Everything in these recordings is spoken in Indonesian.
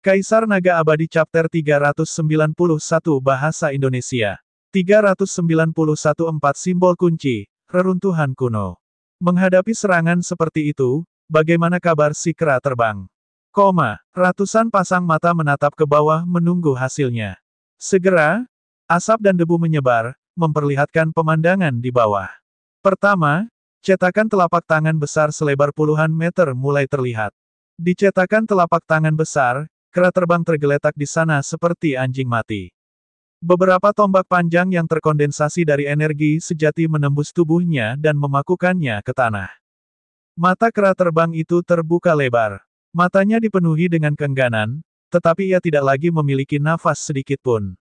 Kaisar Naga Abadi Chapter 391 Bahasa Indonesia 391 4 Simbol Kunci, Reruntuhan Kuno. Menghadapi serangan seperti itu, bagaimana kabar si kera terbang? Ratusan pasang mata menatap ke bawah menunggu hasilnya. Segera, asap dan debu menyebar, memperlihatkan pemandangan di bawah. Pertama, cetakan telapak tangan besar selebar puluhan meter mulai terlihat. Di cetakan telapak tangan besar, kera terbang tergeletak di sana seperti anjing mati. Beberapa tombak panjang yang terkondensasi dari energi sejati menembus tubuhnya dan memakukannya ke tanah. Mata kera terbang itu terbuka lebar. Matanya dipenuhi dengan keengganan, tetapi ia tidak lagi memiliki nafas sedikit pun.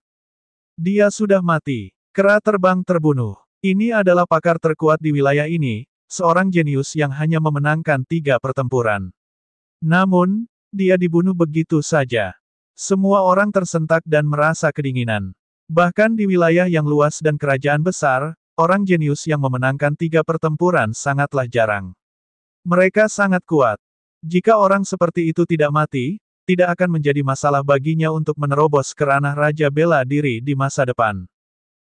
Dia sudah mati. Kera terbang terbunuh. Ini adalah pakar terkuat di wilayah ini, seorang jenius yang hanya memenangkan 3 pertempuran. Namun, dia dibunuh begitu saja. Semua orang tersentak dan merasa kedinginan. Bahkan di wilayah yang luas dan kerajaan besar, orang jenius yang memenangkan 3 pertempuran sangatlah jarang. Mereka sangat kuat. Jika orang seperti itu tidak mati, tidak akan menjadi masalah baginya untuk menerobos ke ranah Raja Bela Diri di masa depan.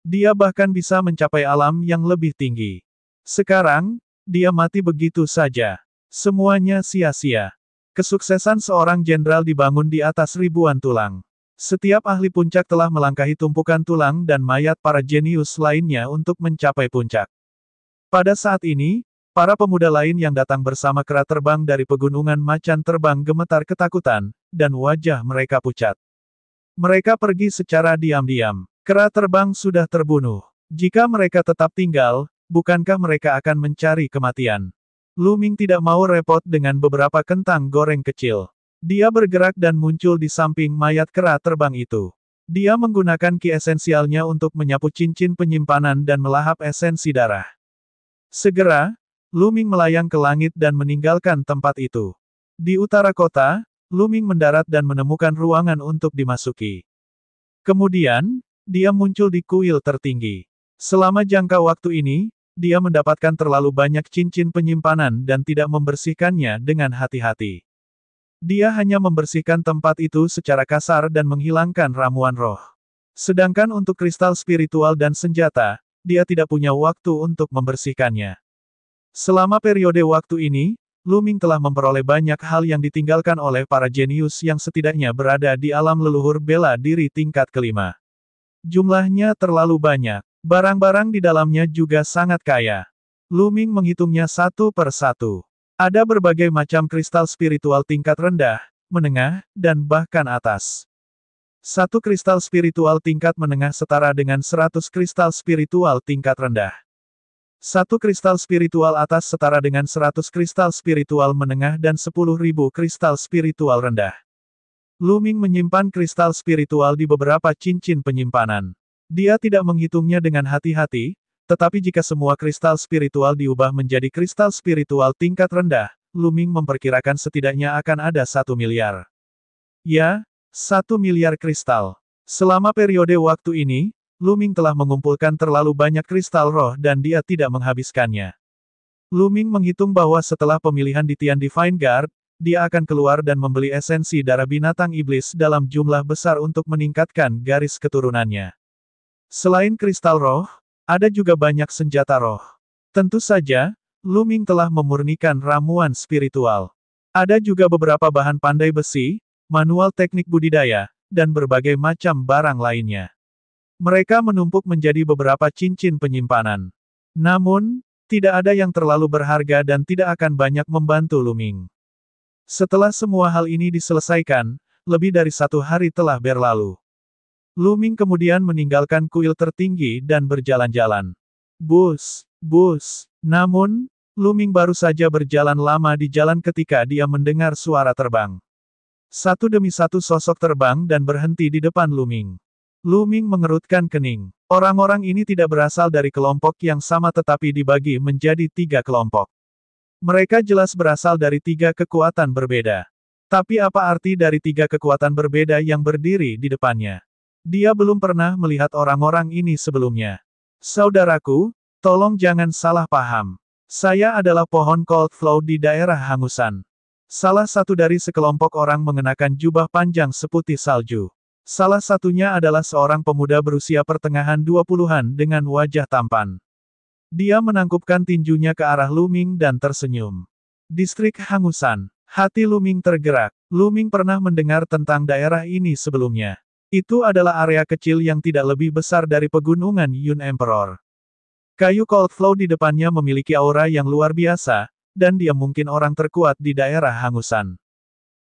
Dia bahkan bisa mencapai alam yang lebih tinggi. Sekarang, dia mati begitu saja. Semuanya sia-sia. Kesuksesan seorang jenderal dibangun di atas ribuan tulang. Setiap ahli puncak telah melangkahi tumpukan tulang dan mayat para jenius lainnya untuk mencapai puncak. Pada saat ini, para pemuda lain yang datang bersama kera terbang dari pegunungan macan terbang gemetar ketakutan, dan wajah mereka pucat. Mereka pergi secara diam-diam. Kera terbang sudah terbunuh. Jika mereka tetap tinggal, bukankah mereka akan mencari kematian? Lu Ming tidak mau repot dengan beberapa kentang goreng kecil. Dia bergerak dan muncul di samping mayat kera terbang itu. Dia menggunakan ki esensialnya untuk menyapu cincin penyimpanan dan melahap esensi darah. Segera, Lu Ming melayang ke langit dan meninggalkan tempat itu. Di utara kota, Lu Ming mendarat dan menemukan ruangan untuk dimasuki. Kemudian, dia muncul di kuil tertinggi. Selama jangka waktu ini, dia mendapatkan terlalu banyak cincin penyimpanan dan tidak membersihkannya dengan hati-hati. Dia hanya membersihkan tempat itu secara kasar dan menghilangkan ramuan roh. Sedangkan untuk kristal spiritual dan senjata, dia tidak punya waktu untuk membersihkannya. Selama periode waktu ini, Lu Ming telah memperoleh banyak hal yang ditinggalkan oleh para jenius yang setidaknya berada di alam leluhur bela diri tingkat kelima. Jumlahnya terlalu banyak. Barang-barang di dalamnya juga sangat kaya. Lu Ming menghitungnya satu per satu. Ada berbagai macam kristal spiritual tingkat rendah, menengah, dan bahkan atas. Satu kristal spiritual tingkat menengah setara dengan 100 kristal spiritual tingkat rendah. Satu kristal spiritual atas setara dengan 100 kristal spiritual menengah dan 10.000 kristal spiritual rendah. Lu Ming menyimpan kristal spiritual di beberapa cincin penyimpanan. Dia tidak menghitungnya dengan hati-hati, tetapi jika semua kristal spiritual diubah menjadi kristal spiritual tingkat rendah, Lu Ming memperkirakan setidaknya akan ada 1 miliar. Ya, 1 miliar kristal. Selama periode waktu ini, Lu Ming telah mengumpulkan terlalu banyak kristal roh dan dia tidak menghabiskannya. Lu Ming menghitung bahwa setelah pemilihan di Tian Divine Guard, dia akan keluar dan membeli esensi darah binatang iblis dalam jumlah besar untuk meningkatkan garis keturunannya. Selain kristal roh, ada juga banyak senjata roh. Tentu saja, Lu Ming telah memurnikan ramuan spiritual. Ada juga beberapa bahan pandai besi, manual teknik budidaya, dan berbagai macam barang lainnya. Mereka menumpuk menjadi beberapa cincin penyimpanan. Namun, tidak ada yang terlalu berharga dan tidak akan banyak membantu Lu Ming. Setelah semua hal ini diselesaikan, lebih dari 1 hari telah berlalu. Lu Ming kemudian meninggalkan kuil tertinggi dan berjalan-jalan. Bus. Namun, Lu Ming baru saja berjalan lama di jalan ketika dia mendengar suara terbang. Satu demi satu sosok terbang dan berhenti di depan Lu Ming. Lu Ming mengerutkan kening. Orang-orang ini tidak berasal dari kelompok yang sama tetapi dibagi menjadi 3 kelompok. Mereka jelas berasal dari 3 kekuatan berbeda. Tapi apa arti dari 3 kekuatan berbeda yang berdiri di depannya? Dia belum pernah melihat orang-orang ini sebelumnya. Saudaraku, tolong jangan salah paham. Saya adalah pohon Cold Flow di daerah Hangusan. Salah satu dari sekelompok orang mengenakan jubah panjang seputih salju. Salah satunya adalah seorang pemuda berusia pertengahan 20-an dengan wajah tampan. Dia menangkupkan tinjunya ke arah Lu Ming dan tersenyum. Distrik Hangusan. Hati Lu Ming tergerak. Lu Ming pernah mendengar tentang daerah ini sebelumnya. Itu adalah area kecil yang tidak lebih besar dari pegunungan Yun Emperor. Kayu Cold Flow di depannya memiliki aura yang luar biasa, dan dia mungkin orang terkuat di daerah Hangusan.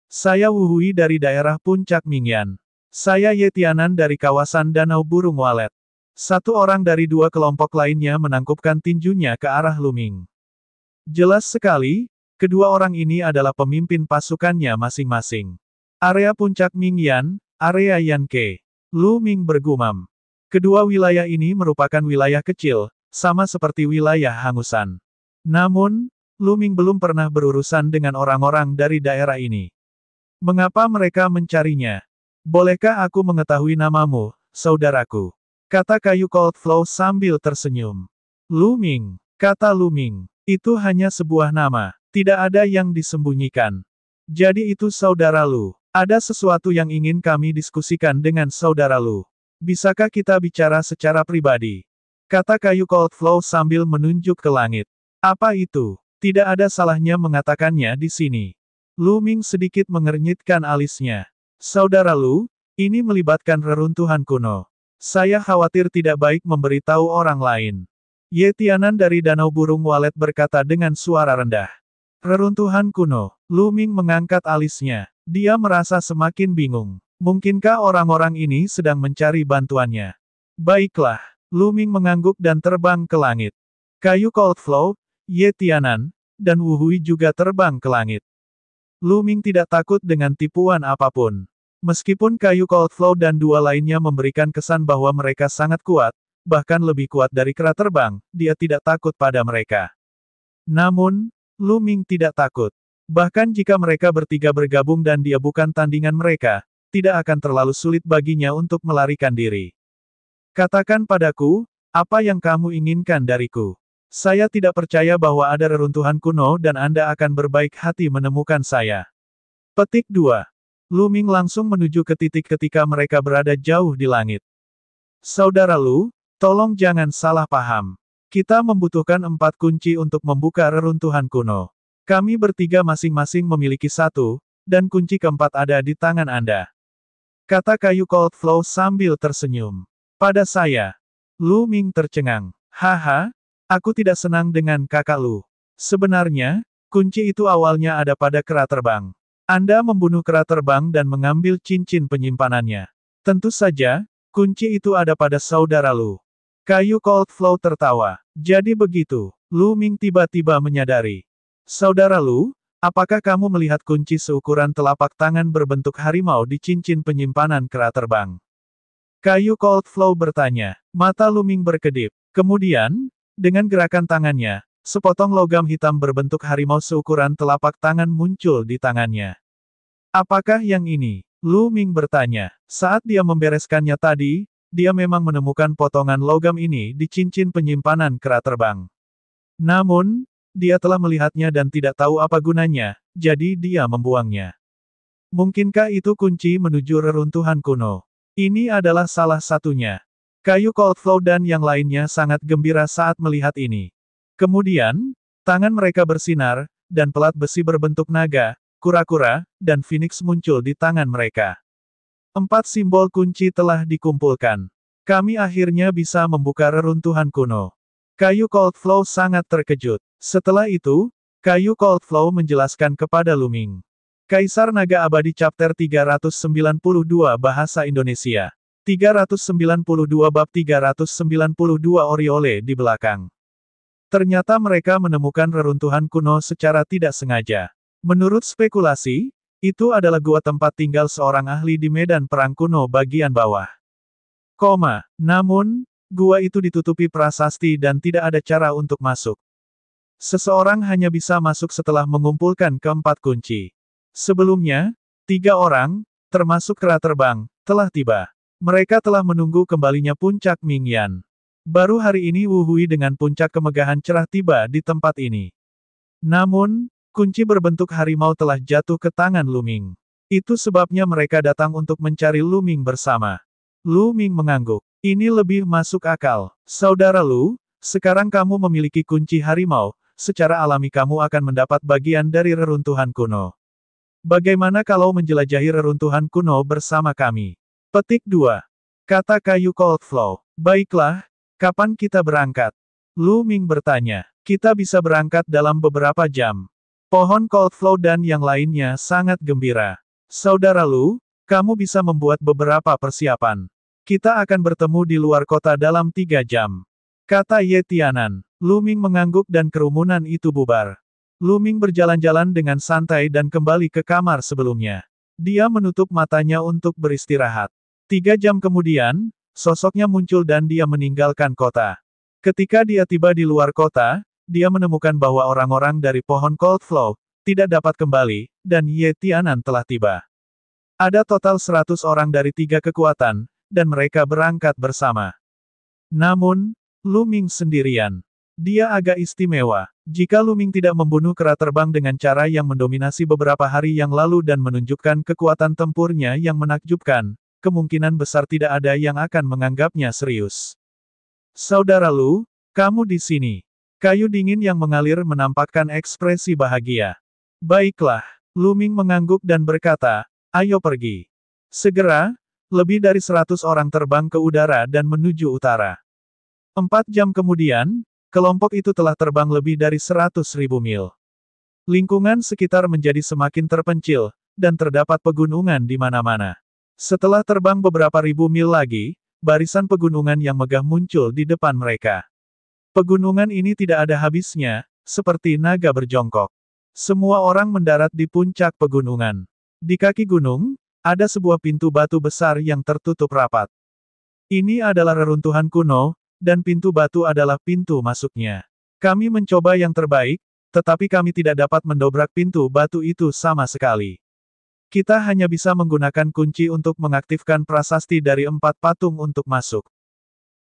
Saya Wu Hui dari daerah Puncak Mingyan. Saya Ye Tianan dari kawasan Danau Burung Walet. Satu orang dari dua kelompok lainnya menangkupkan tinjunya ke arah Lu Ming. Jelas sekali, kedua orang ini adalah pemimpin pasukannya masing-masing. Area Puncak Mingyan, area Yanke. Lu Ming bergumam. Kedua wilayah ini merupakan wilayah kecil, sama seperti wilayah Hangusan. Namun, Lu Ming belum pernah berurusan dengan orang-orang dari daerah ini. Mengapa mereka mencarinya? Bolehkah aku mengetahui namamu, saudaraku? Kata kayu Cold Flow sambil tersenyum. Lu Ming, kata Lu Ming. Itu hanya sebuah nama. Tidak ada yang disembunyikan. Jadi itu saudara Lu. Ada sesuatu yang ingin kami diskusikan dengan saudara Lu. Bisakah kita bicara secara pribadi? Kata kayu Cold Flow sambil menunjuk ke langit. Apa itu? Tidak ada salahnya mengatakannya di sini. Lu Ming sedikit mengernyitkan alisnya. Saudara Lu, ini melibatkan reruntuhan kuno. Saya khawatir tidak baik memberitahu orang lain. Ye Tianan dari Danau Burung Walet berkata dengan suara rendah. Reruntuhan kuno. Lu Ming mengangkat alisnya. Dia merasa semakin bingung. Mungkinkah orang-orang ini sedang mencari bantuannya? Baiklah. Lu Ming mengangguk dan terbang ke langit. Kayu Cold Flow, Ye Tianan, dan Wu Hui juga terbang ke langit. Lu Ming tidak takut dengan tipuan apapun. Meskipun kayu Cold Flow dan dua lainnya memberikan kesan bahwa mereka sangat kuat, bahkan lebih kuat dari kera terbang, dia tidak takut pada mereka. Namun, Lu Ming tidak takut. Bahkan jika mereka bertiga bergabung dan dia bukan tandingan mereka, tidak akan terlalu sulit baginya untuk melarikan diri. Katakan padaku, apa yang kamu inginkan dariku? Saya tidak percaya bahwa ada reruntuhan kuno dan Anda akan berbaik hati menemukan saya. Petik 2. Lu Ming langsung menuju ke titik ketika mereka berada jauh di langit. Saudara Lu, tolong jangan salah paham. Kita membutuhkan 4 kunci untuk membuka reruntuhan kuno. Kami bertiga masing-masing memiliki satu, dan kunci keempat ada di tangan Anda. Kata kayu Cold Flow sambil tersenyum. Pada saya. Lu Ming tercengang. Haha, aku tidak senang dengan kakak Lu. Sebenarnya, kunci itu awalnya ada pada kera terbang. Anda membunuh kera terbang dan mengambil cincin penyimpanannya. Tentu saja, kunci itu ada pada saudara Lu. Kayu Cold Flow tertawa. Jadi begitu, Lu Ming tiba-tiba menyadari. Saudara Lu, apakah kamu melihat kunci seukuran telapak tangan berbentuk harimau di cincin penyimpanan kera terbang? Kayu Cold Flow bertanya. Mata Lu Ming berkedip. Kemudian, dengan gerakan tangannya, sepotong logam hitam berbentuk harimau seukuran telapak tangan muncul di tangannya. Apakah yang ini? Lu Ming bertanya. Saat dia membereskannya tadi, dia memang menemukan potongan logam ini di cincin penyimpanan kera terbang. Namun, dia telah melihatnya dan tidak tahu apa gunanya, jadi dia membuangnya. Mungkinkah itu kunci menuju reruntuhan kuno? Ini adalah salah satunya. Kayu Cold Flow dan yang lainnya sangat gembira saat melihat ini. Kemudian, tangan mereka bersinar, dan pelat besi berbentuk naga, kura-kura, dan phoenix muncul di tangan mereka. 4 simbol kunci telah dikumpulkan. Kami akhirnya bisa membuka reruntuhan kuno. Kayu Cold Flow sangat terkejut. Setelah itu, kayu Cold Flow menjelaskan kepada Lu Ming. Kaisar Naga Abadi Chapter 392 Bahasa Indonesia. 392 bab 392 Oriole di belakang. Ternyata mereka menemukan reruntuhan kuno secara tidak sengaja. Menurut spekulasi, itu adalah gua tempat tinggal seorang ahli di medan perang kuno bagian bawah. Namun, gua itu ditutupi prasasti dan tidak ada cara untuk masuk. Seseorang hanya bisa masuk setelah mengumpulkan keempat kunci. Sebelumnya, 3 orang, termasuk kera terbang, telah tiba. Mereka telah menunggu kembalinya puncak Mingyan. Baru hari ini Wu Hui dengan puncak kemegahan cerah tiba di tempat ini. Namun, Kunci berbentuk harimau telah jatuh ke tangan Lu Ming. Itu sebabnya mereka datang untuk mencari Lu Ming bersama. Lu Ming mengangguk. Ini lebih masuk akal. Saudara Lu, sekarang kamu memiliki kunci harimau, secara alami kamu akan mendapat bagian dari reruntuhan kuno. Bagaimana kalau menjelajahi reruntuhan kuno bersama kami? Petik 2. Kata kayu Coldflow. Baiklah, kapan kita berangkat? Lu Ming bertanya. Kita bisa berangkat dalam beberapa jam. Pohon Coldflow dan yang lainnya sangat gembira. Saudara Lu, kamu bisa membuat beberapa persiapan. Kita akan bertemu di luar kota dalam 3 jam. Kata Ye Tianan. Lu Ming mengangguk dan kerumunan itu bubar. Lu Ming berjalan-jalan dengan santai dan kembali ke kamar sebelumnya. Dia menutup matanya untuk beristirahat. 3 jam kemudian, sosoknya muncul dan dia meninggalkan kota. Ketika dia tiba di luar kota, dia menemukan bahwa orang-orang dari pohon Coldflow tidak dapat kembali, dan Ye Tianan telah tiba. Ada total 100 orang dari 3 kekuatan, dan mereka berangkat bersama. Namun, Lu Ming sendirian. Dia agak istimewa. Jika Lu Ming tidak membunuh kera terbang dengan cara yang mendominasi beberapa hari yang lalu dan menunjukkan kekuatan tempurnya yang menakjubkan, kemungkinan besar tidak ada yang akan menganggapnya serius. Saudara Lu, kamu di sini. Kayu dingin yang mengalir menampakkan ekspresi bahagia. Baiklah, Lu Ming mengangguk dan berkata, ayo pergi. Segera, lebih dari 100 orang terbang ke udara dan menuju utara. 4 jam kemudian, kelompok itu telah terbang lebih dari 100.000 mil. Lingkungan sekitar menjadi semakin terpencil, dan terdapat pegunungan di mana-mana. Setelah terbang beberapa ribu mil lagi, barisan pegunungan yang megah muncul di depan mereka. Pegunungan ini tidak ada habisnya, seperti naga berjongkok. Semua orang mendarat di puncak pegunungan. Di kaki gunung, ada sebuah pintu batu besar yang tertutup rapat. Ini adalah reruntuhan kuno, dan pintu batu adalah pintu masuknya. Kami mencoba yang terbaik, tetapi kami tidak dapat mendobrak pintu batu itu sama sekali. Kita hanya bisa menggunakan kunci untuk mengaktifkan prasasti dari 4 patung untuk masuk.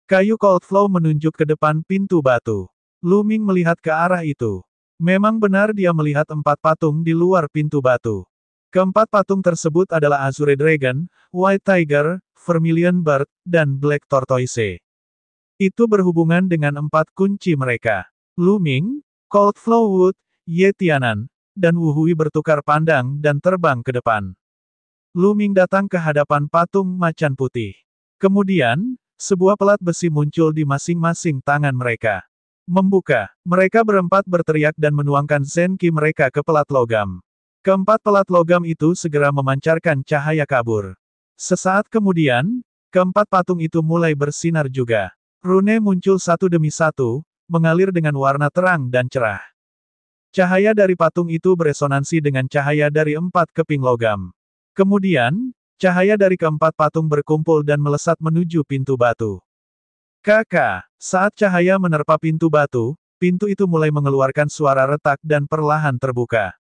Kayu Coldflow menunjuk ke depan pintu batu. Lu Ming melihat ke arah itu. Memang benar dia melihat 4 patung di luar pintu batu. Keempat patung tersebut adalah Azure Dragon, White Tiger, Vermilion Bird, dan Black Tortoise. Itu berhubungan dengan 4 kunci mereka. Lu Ming, Coldflow Wood, Ye Tianan, dan Wu Hui bertukar pandang dan terbang ke depan. Lu Ming datang ke hadapan patung macan putih. Kemudian, sebuah pelat besi muncul di masing-masing tangan mereka. Membuka, mereka berempat berteriak dan menuangkan Zen Qi mereka ke pelat logam. Keempat pelat logam itu segera memancarkan cahaya kabur. Sesaat kemudian, keempat patung itu mulai bersinar juga. Rune muncul satu demi satu, mengalir dengan warna terang dan cerah. Cahaya dari patung itu beresonansi dengan cahaya dari 4 keping logam. Kemudian, cahaya dari keempat patung berkumpul dan melesat menuju pintu batu. Saat cahaya menerpa pintu batu, pintu itu mulai mengeluarkan suara retak dan perlahan terbuka.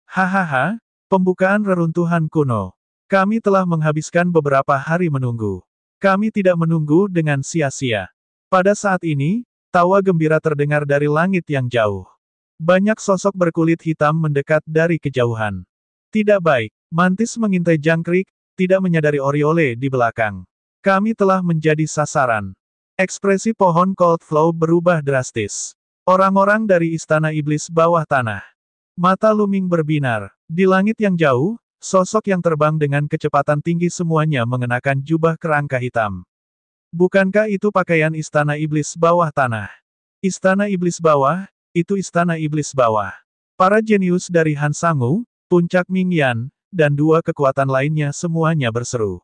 Hahaha, pembukaan reruntuhan kuno. Kami telah menghabiskan beberapa hari menunggu. Kami tidak menunggu dengan sia-sia. Pada saat ini, tawa gembira terdengar dari langit yang jauh. Banyak sosok berkulit hitam mendekat dari kejauhan. Tidak baik, Mantis mengintai jangkrik, tidak menyadari Oriole di belakang. Kami telah menjadi sasaran. Ekspresi pohon Coldflow berubah drastis. Orang-orang dari Istana Iblis Bawah Tanah. Mata Lu Ming berbinar. Di langit yang jauh, sosok yang terbang dengan kecepatan tinggi semuanya mengenakan jubah kerangka hitam. Bukankah itu pakaian Istana Iblis Bawah Tanah? Istana Iblis Bawah, itu Istana Iblis Bawah. Para jenius dari Han Sangu, Puncak Mingyan, dan 2 kekuatan lainnya semuanya berseru.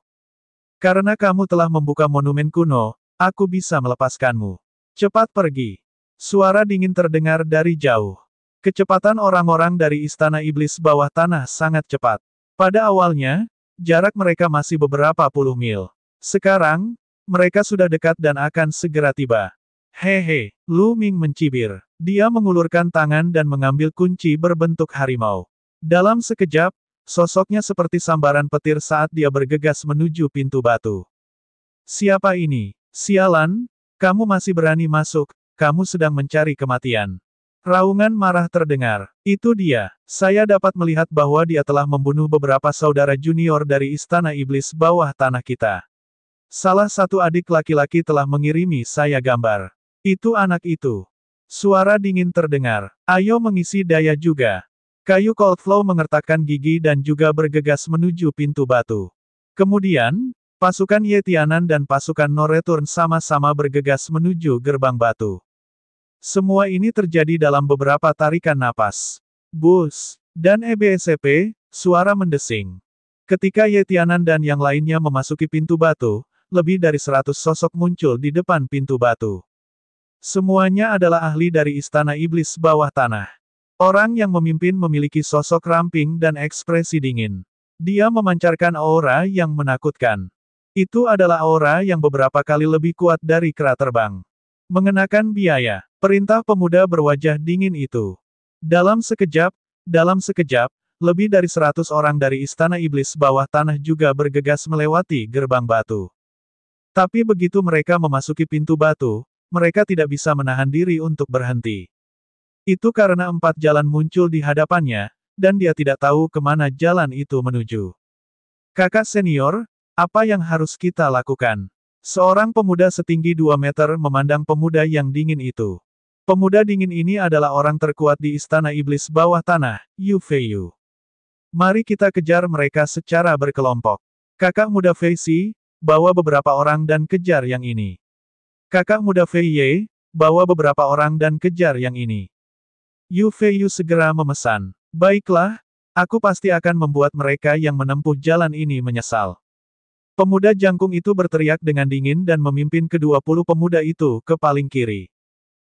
Karena kamu telah membuka monumen kuno, aku bisa melepaskanmu. Cepat pergi. Suara dingin terdengar dari jauh. Kecepatan orang-orang dari Istana Iblis Bawah Tanah sangat cepat. Pada awalnya, jarak mereka masih beberapa puluh mil. Sekarang, mereka sudah dekat dan akan segera tiba. Hehe, Lu Ming mencibir. Dia mengulurkan tangan dan mengambil kunci berbentuk harimau. Dalam sekejap, sosoknya seperti sambaran petir saat dia bergegas menuju pintu batu. Siapa ini? Sialan, kamu masih berani masuk, kamu sedang mencari kematian. Raungan marah terdengar. Itu dia. Saya dapat melihat bahwa dia telah membunuh beberapa saudara junior dari Istana Iblis bawah tanah kita. Salah satu adik laki-laki telah mengirimi saya gambar. Itu anak itu. Suara dingin terdengar. Ayo mengisi daya juga. Kayu Coldflow mengertakkan gigi dan juga bergegas menuju pintu batu. Kemudian, pasukan Yetianan dan pasukan Noreturn sama-sama bergegas menuju gerbang batu. Semua ini terjadi dalam beberapa tarikan napas. Bus dan EBSCP, suara mendesing. Ketika Yetianan dan yang lainnya memasuki pintu batu, lebih dari 100 sosok muncul di depan pintu batu. Semuanya adalah ahli dari Istana Iblis bawah tanah. Orang yang memimpin memiliki sosok ramping dan ekspresi dingin. Dia memancarkan aura yang menakutkan. Itu adalah aura yang beberapa kali lebih kuat dari kera terbang. Mengenakan biaya, perintah pemuda berwajah dingin itu. Dalam sekejap, lebih dari 100 orang dari Istana Iblis bawah tanah juga bergegas melewati gerbang batu. Tapi begitu mereka memasuki pintu batu, mereka tidak bisa menahan diri untuk berhenti. Itu karena 4 jalan muncul di hadapannya, dan dia tidak tahu kemana jalan itu menuju. Kakak senior, apa yang harus kita lakukan? Seorang pemuda setinggi 2 meter memandang pemuda yang dingin itu. Pemuda dingin ini adalah orang terkuat di Istana Iblis bawah tanah, Yu Feiyu. Mari kita kejar mereka secara berkelompok. Kakak muda Fei Si, bawa beberapa orang dan kejar yang ini. Kakak muda Fei Ye, bawa beberapa orang dan kejar yang ini. Yu Feiyu segera memesan. Baiklah, aku pasti akan membuat mereka yang menempuh jalan ini menyesal. Pemuda jangkung itu berteriak dengan dingin dan memimpin ke-20 pemuda itu ke paling kiri.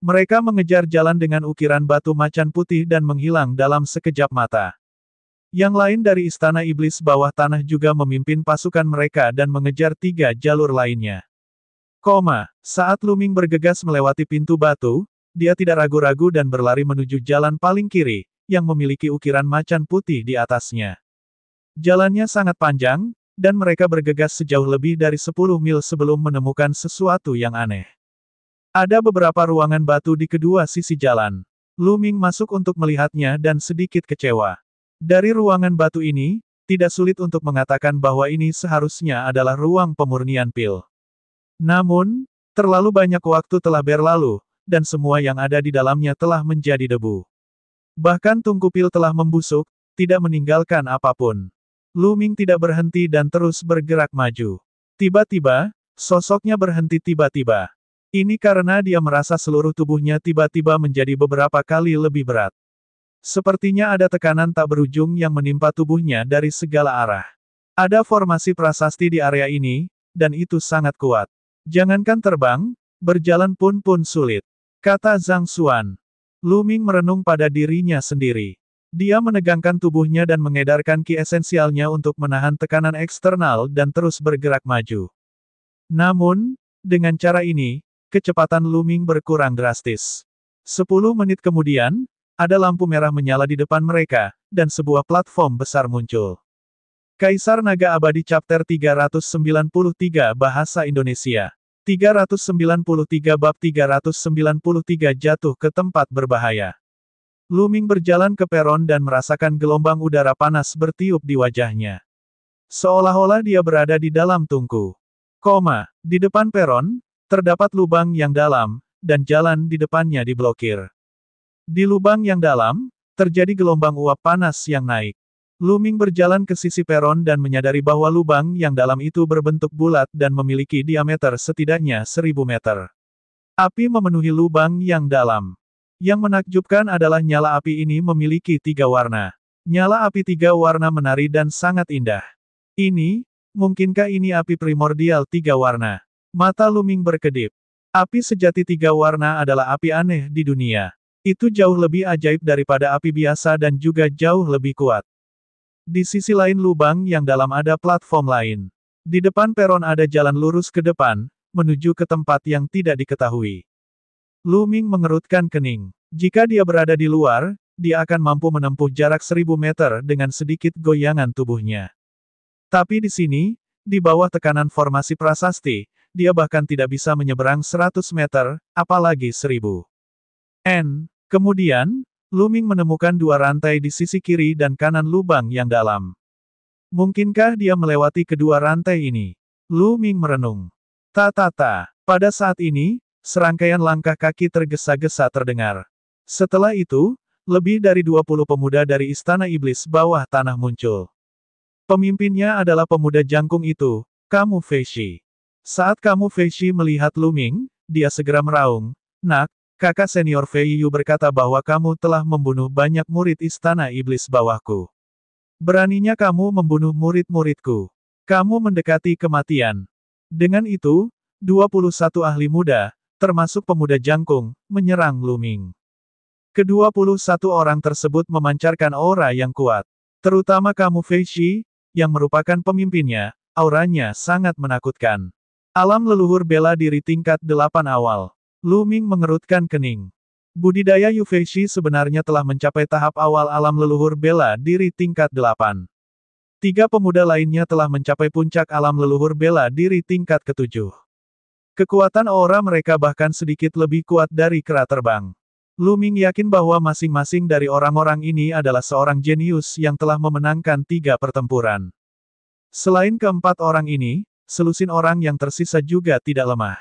Mereka mengejar jalan dengan ukiran batu macan putih dan menghilang dalam sekejap mata. Yang lain dari Istana Iblis bawah tanah juga memimpin pasukan mereka dan mengejar 3 jalur lainnya. Saat Luming bergegas melewati pintu batu, dia tidak ragu-ragu dan berlari menuju jalan paling kiri, yang memiliki ukiran macan putih di atasnya. Jalannya sangat panjang, dan mereka bergegas sejauh lebih dari 10 mil sebelum menemukan sesuatu yang aneh. Ada beberapa ruangan batu di kedua sisi jalan. Luming masuk untuk melihatnya dan sedikit kecewa. Dari ruangan batu ini, tidak sulit untuk mengatakan bahwa ini seharusnya adalah ruang pemurnian pil. Namun, terlalu banyak waktu telah berlalu, dan semua yang ada di dalamnya telah menjadi debu. Bahkan tungku pil telah membusuk, tidak meninggalkan apapun. Luming tidak berhenti dan terus bergerak maju. Tiba-tiba, sosoknya berhenti tiba-tiba. Ini karena dia merasa seluruh tubuhnya tiba-tiba menjadi beberapa kali lebih berat. Sepertinya ada tekanan tak berujung yang menimpa tubuhnya dari segala arah. Ada formasi prasasti di area ini, dan itu sangat kuat. Jangankan terbang, berjalan pun sulit. Kata Zhang Xuan. Luming merenung pada dirinya sendiri. Dia menegangkan tubuhnya dan mengedarkan ki esensialnya untuk menahan tekanan eksternal dan terus bergerak maju. Namun, dengan cara ini, kecepatan Luming berkurang drastis. 10 menit kemudian, ada lampu merah menyala di depan mereka, dan sebuah platform besar muncul. Kaisar Naga Abadi Chapter 393 Bahasa Indonesia 393 Bab 393 Jatuh ke tempat berbahaya. Luming berjalan ke peron dan merasakan gelombang udara panas bertiup di wajahnya. Seolah-olah dia berada di dalam tungku. Di depan peron, terdapat lubang yang dalam, dan jalan di depannya diblokir. Di lubang yang dalam, terjadi gelombang uap panas yang naik. Luming berjalan ke sisi peron dan menyadari bahwa lubang yang dalam itu berbentuk bulat dan memiliki diameter setidaknya 1000 meter. Api memenuhi lubang yang dalam. Yang menakjubkan adalah nyala api ini memiliki 3 warna. Nyala api 3 warna menari dan sangat indah. Mungkinkah ini api primordial 3 warna? Mata Luming berkedip. Api sejati 3 warna adalah api aneh di dunia. Itu jauh lebih ajaib daripada api biasa dan juga jauh lebih kuat. Di sisi lain lubang yang dalam ada platform lain. Di depan peron ada jalan lurus ke depan, menuju ke tempat yang tidak diketahui. Luming mengerutkan kening. Jika dia berada di luar, dia akan mampu menempuh jarak 1000 meter dengan sedikit goyangan tubuhnya. Tapi di sini, di bawah tekanan formasi prasasti, dia bahkan tidak bisa menyeberang 100 meter, apalagi 1000. Kemudian, Luming menemukan dua rantai di sisi kiri dan kanan lubang yang dalam. Mungkinkah dia melewati kedua rantai ini? Luming merenung. Ta-ta-ta. Pada saat ini, serangkaian langkah kaki tergesa-gesa terdengar. Setelah itu, lebih dari 20 pemuda dari Istana Iblis Bawah Tanah muncul. Pemimpinnya adalah pemuda jangkung itu, Kamu Feishi. Saat Kamu Feishi melihat Luming, dia segera meraung, "Nak, kakak senior Fei Yu berkata bahwa kamu telah membunuh banyak murid Istana Iblis bawahku. Beraninya kamu membunuh murid-muridku. Kamu mendekati kematian." Dengan itu, 21 ahli muda, termasuk pemuda jangkung, menyerang Luming. Ke-21 orang tersebut memancarkan aura yang kuat. Terutama Kamu Feishi, yang merupakan pemimpinnya, auranya sangat menakutkan. Alam leluhur bela diri tingkat 8 awal. Luming mengerutkan kening. Budidaya Yu Feishi sebenarnya telah mencapai tahap awal alam leluhur bela diri tingkat 8. 3 pemuda lainnya telah mencapai puncak alam leluhur bela diri tingkat ke-7. Kekuatan aura mereka bahkan sedikit lebih kuat dari kera terbang. Luming yakin bahwa masing-masing dari orang-orang ini adalah seorang jenius yang telah memenangkan 3 pertempuran. Selain keempat orang ini, selusin orang yang tersisa juga tidak lemah.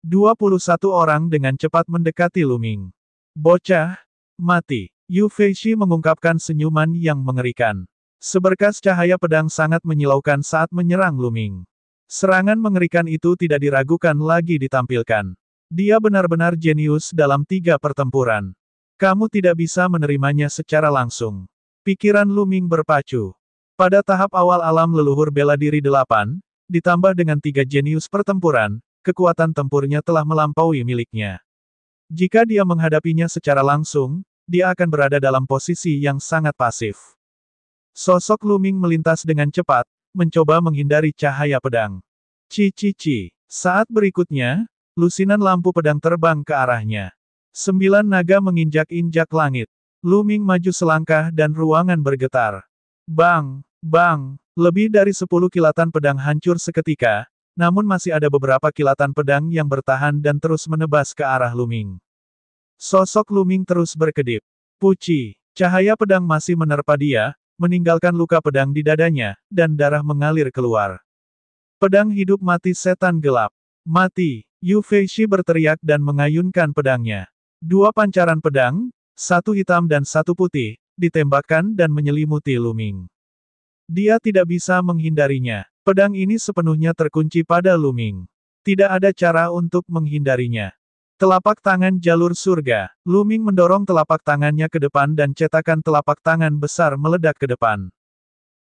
21 orang dengan cepat mendekati Luming. Bocah, mati. Yu Feishi mengungkapkan senyuman yang mengerikan. Seberkas cahaya pedang sangat menyilaukan saat menyerang Luming. Serangan mengerikan itu tidak diragukan lagi ditampilkan. Dia benar-benar jenius dalam 3 pertempuran. Kamu tidak bisa menerimanya secara langsung. Pikiran Luming berpacu. Pada tahap awal alam leluhur bela diri 8, ditambah dengan 3 jenius pertempuran, kekuatan tempurnya telah melampaui miliknya. Jika dia menghadapinya secara langsung, dia akan berada dalam posisi yang sangat pasif. Sosok Luming melintas dengan cepat, mencoba menghindari cahaya pedang. Ci. Saat berikutnya, lusinan lampu pedang terbang ke arahnya. 9 naga menginjak-injak langit. Luming maju selangkah dan ruangan bergetar. Bang! Lebih dari 10 kilatan pedang hancur seketika, namun masih ada beberapa kilatan pedang yang bertahan dan terus menebas ke arah Luming. Sosok Luming terus berkedip. Puci! Cahaya pedang masih menerpa dia, meninggalkan luka pedang di dadanya, dan darah mengalir keluar. Pedang hidup mati setan gelap. Mati! Yu Feishi berteriak dan mengayunkan pedangnya. 2 pancaran pedang, 1 hitam dan 1 putih, ditembakkan dan menyelimuti Luming. Dia tidak bisa menghindarinya. Pedang ini sepenuhnya terkunci pada Luming. Tidak ada cara untuk menghindarinya. Telapak tangan jalur surga. Luming mendorong telapak tangannya ke depan dan cetakan telapak tangan besar meledak ke depan.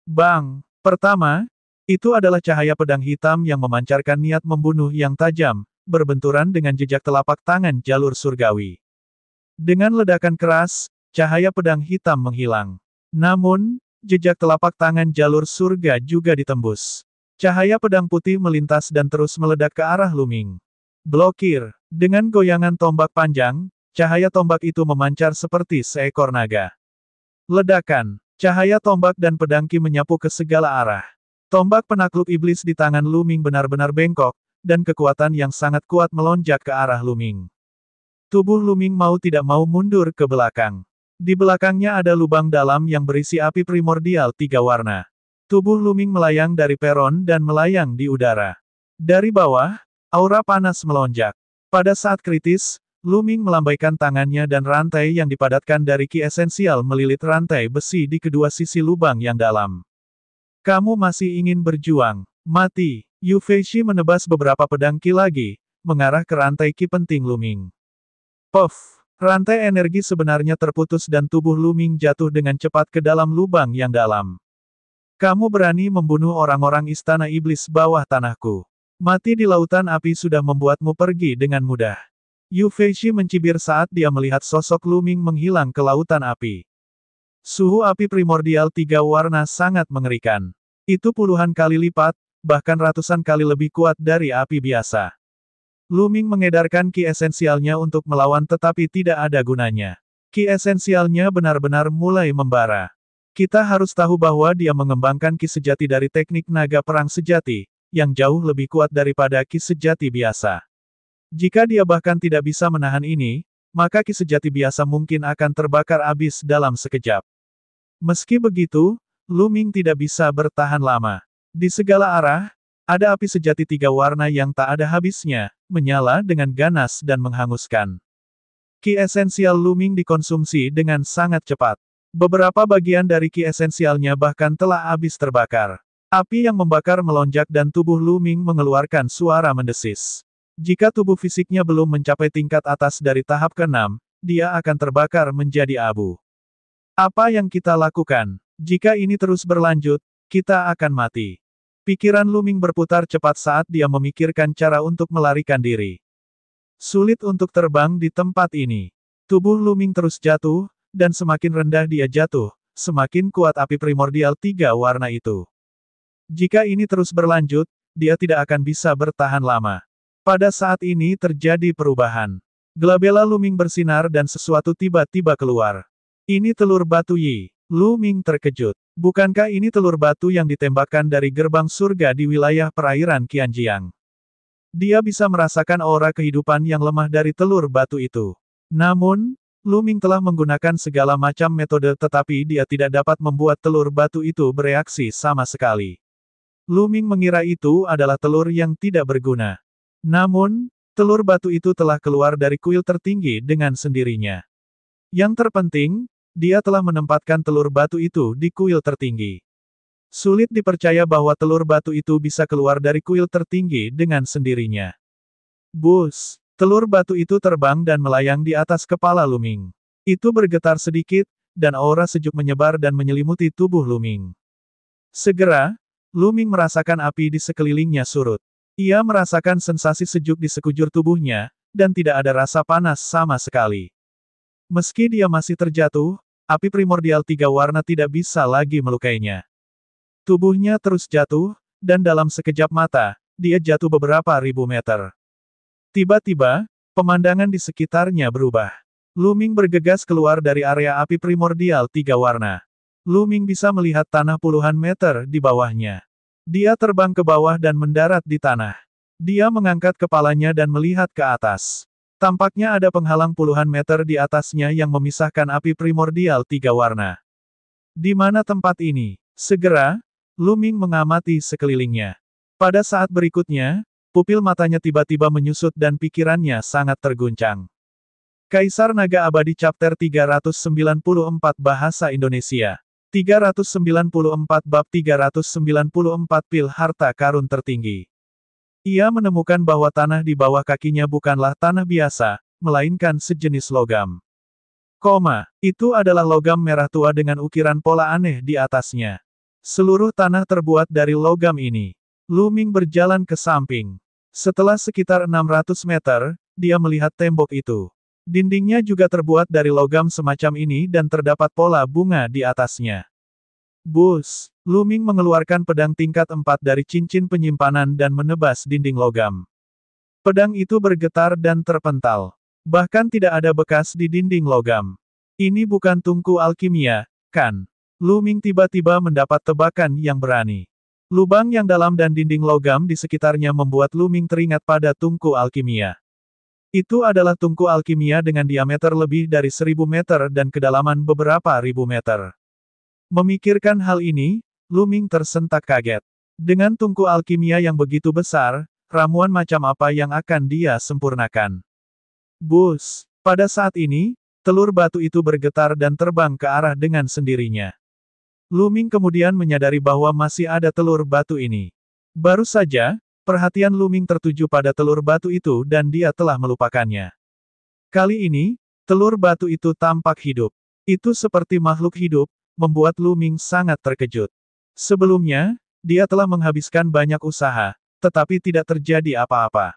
Bang! Pertama, itu adalah cahaya pedang hitam yang memancarkan niat membunuh yang tajam, berbenturan dengan jejak telapak tangan jalur surgawi. Dengan ledakan keras, cahaya pedang hitam menghilang. Namun, jejak telapak tangan jalur surga juga ditembus. Cahaya pedang putih melintas dan terus meledak ke arah Luming. Blokir. Dengan goyangan tombak panjang, cahaya tombak itu memancar seperti seekor naga. Ledakan. Cahaya tombak dan pedang Qi menyapu ke segala arah. Tombak penakluk iblis di tangan Luming benar-benar bengkok, dan kekuatan yang sangat kuat melonjak ke arah Luming. Tubuh Luming mau tidak mau mundur ke belakang. Di belakangnya ada lubang dalam yang berisi api primordial 3 warna. Tubuh Luming melayang dari peron dan melayang di udara. Dari bawah, aura panas melonjak. Pada saat kritis, Luming melambaikan tangannya dan rantai yang dipadatkan dari Qi esensial melilit rantai besi di kedua sisi lubang yang dalam. Kamu masih ingin berjuang? Mati! Yu Feishi menebas beberapa pedang Qi lagi, mengarah ke rantai Qi penting Luming. Puff! Rantai energi sebenarnya terputus dan tubuh Luming jatuh dengan cepat ke dalam lubang yang dalam. Kamu berani membunuh orang-orang Istana Iblis bawah tanahku. Mati di lautan api sudah membuatmu pergi dengan mudah. Yu Feishi mencibir saat dia melihat sosok Luming menghilang ke lautan api. Suhu api primordial 3 warna sangat mengerikan. Itu puluhan kali lipat, bahkan ratusan kali lebih kuat dari api biasa. Luming mengedarkan Qi esensialnya untuk melawan tetapi tidak ada gunanya. Qi esensialnya benar-benar mulai membara. Kita harus tahu bahwa dia mengembangkan Qi sejati dari teknik naga perang sejati, yang jauh lebih kuat daripada Qi sejati biasa. Jika dia bahkan tidak bisa menahan ini, maka ki sejati biasa mungkin akan terbakar habis dalam sekejap. Meski begitu, Lu Ming tidak bisa bertahan lama. Di segala arah, ada api sejati 3 warna yang tak ada habisnya, menyala dengan ganas dan menghanguskan. Ki esensial Lu Ming dikonsumsi dengan sangat cepat. Beberapa bagian dari ki esensialnya bahkan telah habis terbakar. Api yang membakar melonjak dan tubuh Lu Ming mengeluarkan suara mendesis. Jika tubuh fisiknya belum mencapai tingkat atas dari tahap ke-6, dia akan terbakar menjadi abu. Apa yang kita lakukan? Jika ini terus berlanjut, kita akan mati. Pikiran Lu Ming berputar cepat saat dia memikirkan cara untuk melarikan diri. Sulit untuk terbang di tempat ini. Tubuh Lu Ming terus jatuh, dan semakin rendah dia jatuh, semakin kuat api primordial 3 warna itu. Jika ini terus berlanjut, dia tidak akan bisa bertahan lama. Pada saat ini terjadi perubahan. Glabella Lu Ming bersinar dan sesuatu tiba-tiba keluar. Ini telur batu Yi. Lu Ming terkejut. Bukankah ini telur batu yang ditembakkan dari gerbang surga di wilayah perairan Qianjiang? Dia bisa merasakan aura kehidupan yang lemah dari telur batu itu. Namun, Lu Ming telah menggunakan segala macam metode tetapi dia tidak dapat membuat telur batu itu bereaksi sama sekali. Lu Ming mengira itu adalah telur yang tidak berguna. Namun, telur batu itu telah keluar dari kuil tertinggi dengan sendirinya. Yang terpenting, dia telah menempatkan telur batu itu di kuil tertinggi. Sulit dipercaya bahwa telur batu itu bisa keluar dari kuil tertinggi dengan sendirinya. Bus! Telur batu itu terbang dan melayang di atas kepala Lu Ming. Itu bergetar sedikit, dan aura sejuk menyebar dan menyelimuti tubuh Lu Ming. Segera, Lu Ming merasakan api di sekelilingnya surut. Ia merasakan sensasi sejuk di sekujur tubuhnya, dan tidak ada rasa panas sama sekali. Meski dia masih terjatuh, api primordial 3 warna tidak bisa lagi melukainya. Tubuhnya terus jatuh, dan dalam sekejap mata, dia jatuh beberapa ribu meter. Tiba-tiba, pemandangan di sekitarnya berubah. Lu Ming bergegas keluar dari area api primordial 3 warna. Lu Ming bisa melihat tanah puluhan meter di bawahnya. Dia terbang ke bawah dan mendarat di tanah. Dia mengangkat kepalanya dan melihat ke atas. Tampaknya ada penghalang puluhan meter di atasnya yang memisahkan api primordial 3 warna. Di mana tempat ini? Segera, Lu Ming mengamati sekelilingnya. Pada saat berikutnya, pupil matanya tiba-tiba menyusut dan pikirannya sangat terguncang. Kaisar Naga Abadi Chapter 394 Bahasa Indonesia 394 Bab 394 Pil Harta Karun Tertinggi. Ia menemukan bahwa tanah di bawah kakinya bukanlah tanah biasa, melainkan sejenis logam. Itu adalah logam merah tua dengan ukiran pola aneh di atasnya. Seluruh tanah terbuat dari logam ini. Lu Ming berjalan ke samping. Setelah sekitar 600 meter, dia melihat tembok itu. Dindingnya juga terbuat dari logam semacam ini dan terdapat pola bunga di atasnya. Bus! Lu Ming mengeluarkan pedang tingkat 4 dari cincin penyimpanan dan menebas dinding logam. Pedang itu bergetar dan terpental. Bahkan tidak ada bekas di dinding logam. Ini bukan tungku alkimia, kan? Lu Ming tiba-tiba mendapat tebakan yang berani. Lubang yang dalam dan dinding logam di sekitarnya membuat Lu Ming teringat pada tungku alkimia. Itu adalah tungku alkimia dengan diameter lebih dari 1000 meter dan kedalaman beberapa ribu meter. Memikirkan hal ini, Lu Ming tersentak kaget. Dengan tungku alkimia yang begitu besar, ramuan macam apa yang akan dia sempurnakan? Bus! Pada saat ini, telur batu itu bergetar dan terbang ke arah dengan sendirinya. Lu Ming kemudian menyadari bahwa masih ada telur batu ini. Baru saja, perhatian Lu Ming tertuju pada telur batu itu dan dia telah melupakannya. Kali ini, telur batu itu tampak hidup. Itu seperti makhluk hidup, membuat Lu Ming sangat terkejut. Sebelumnya, dia telah menghabiskan banyak usaha, tetapi tidak terjadi apa-apa.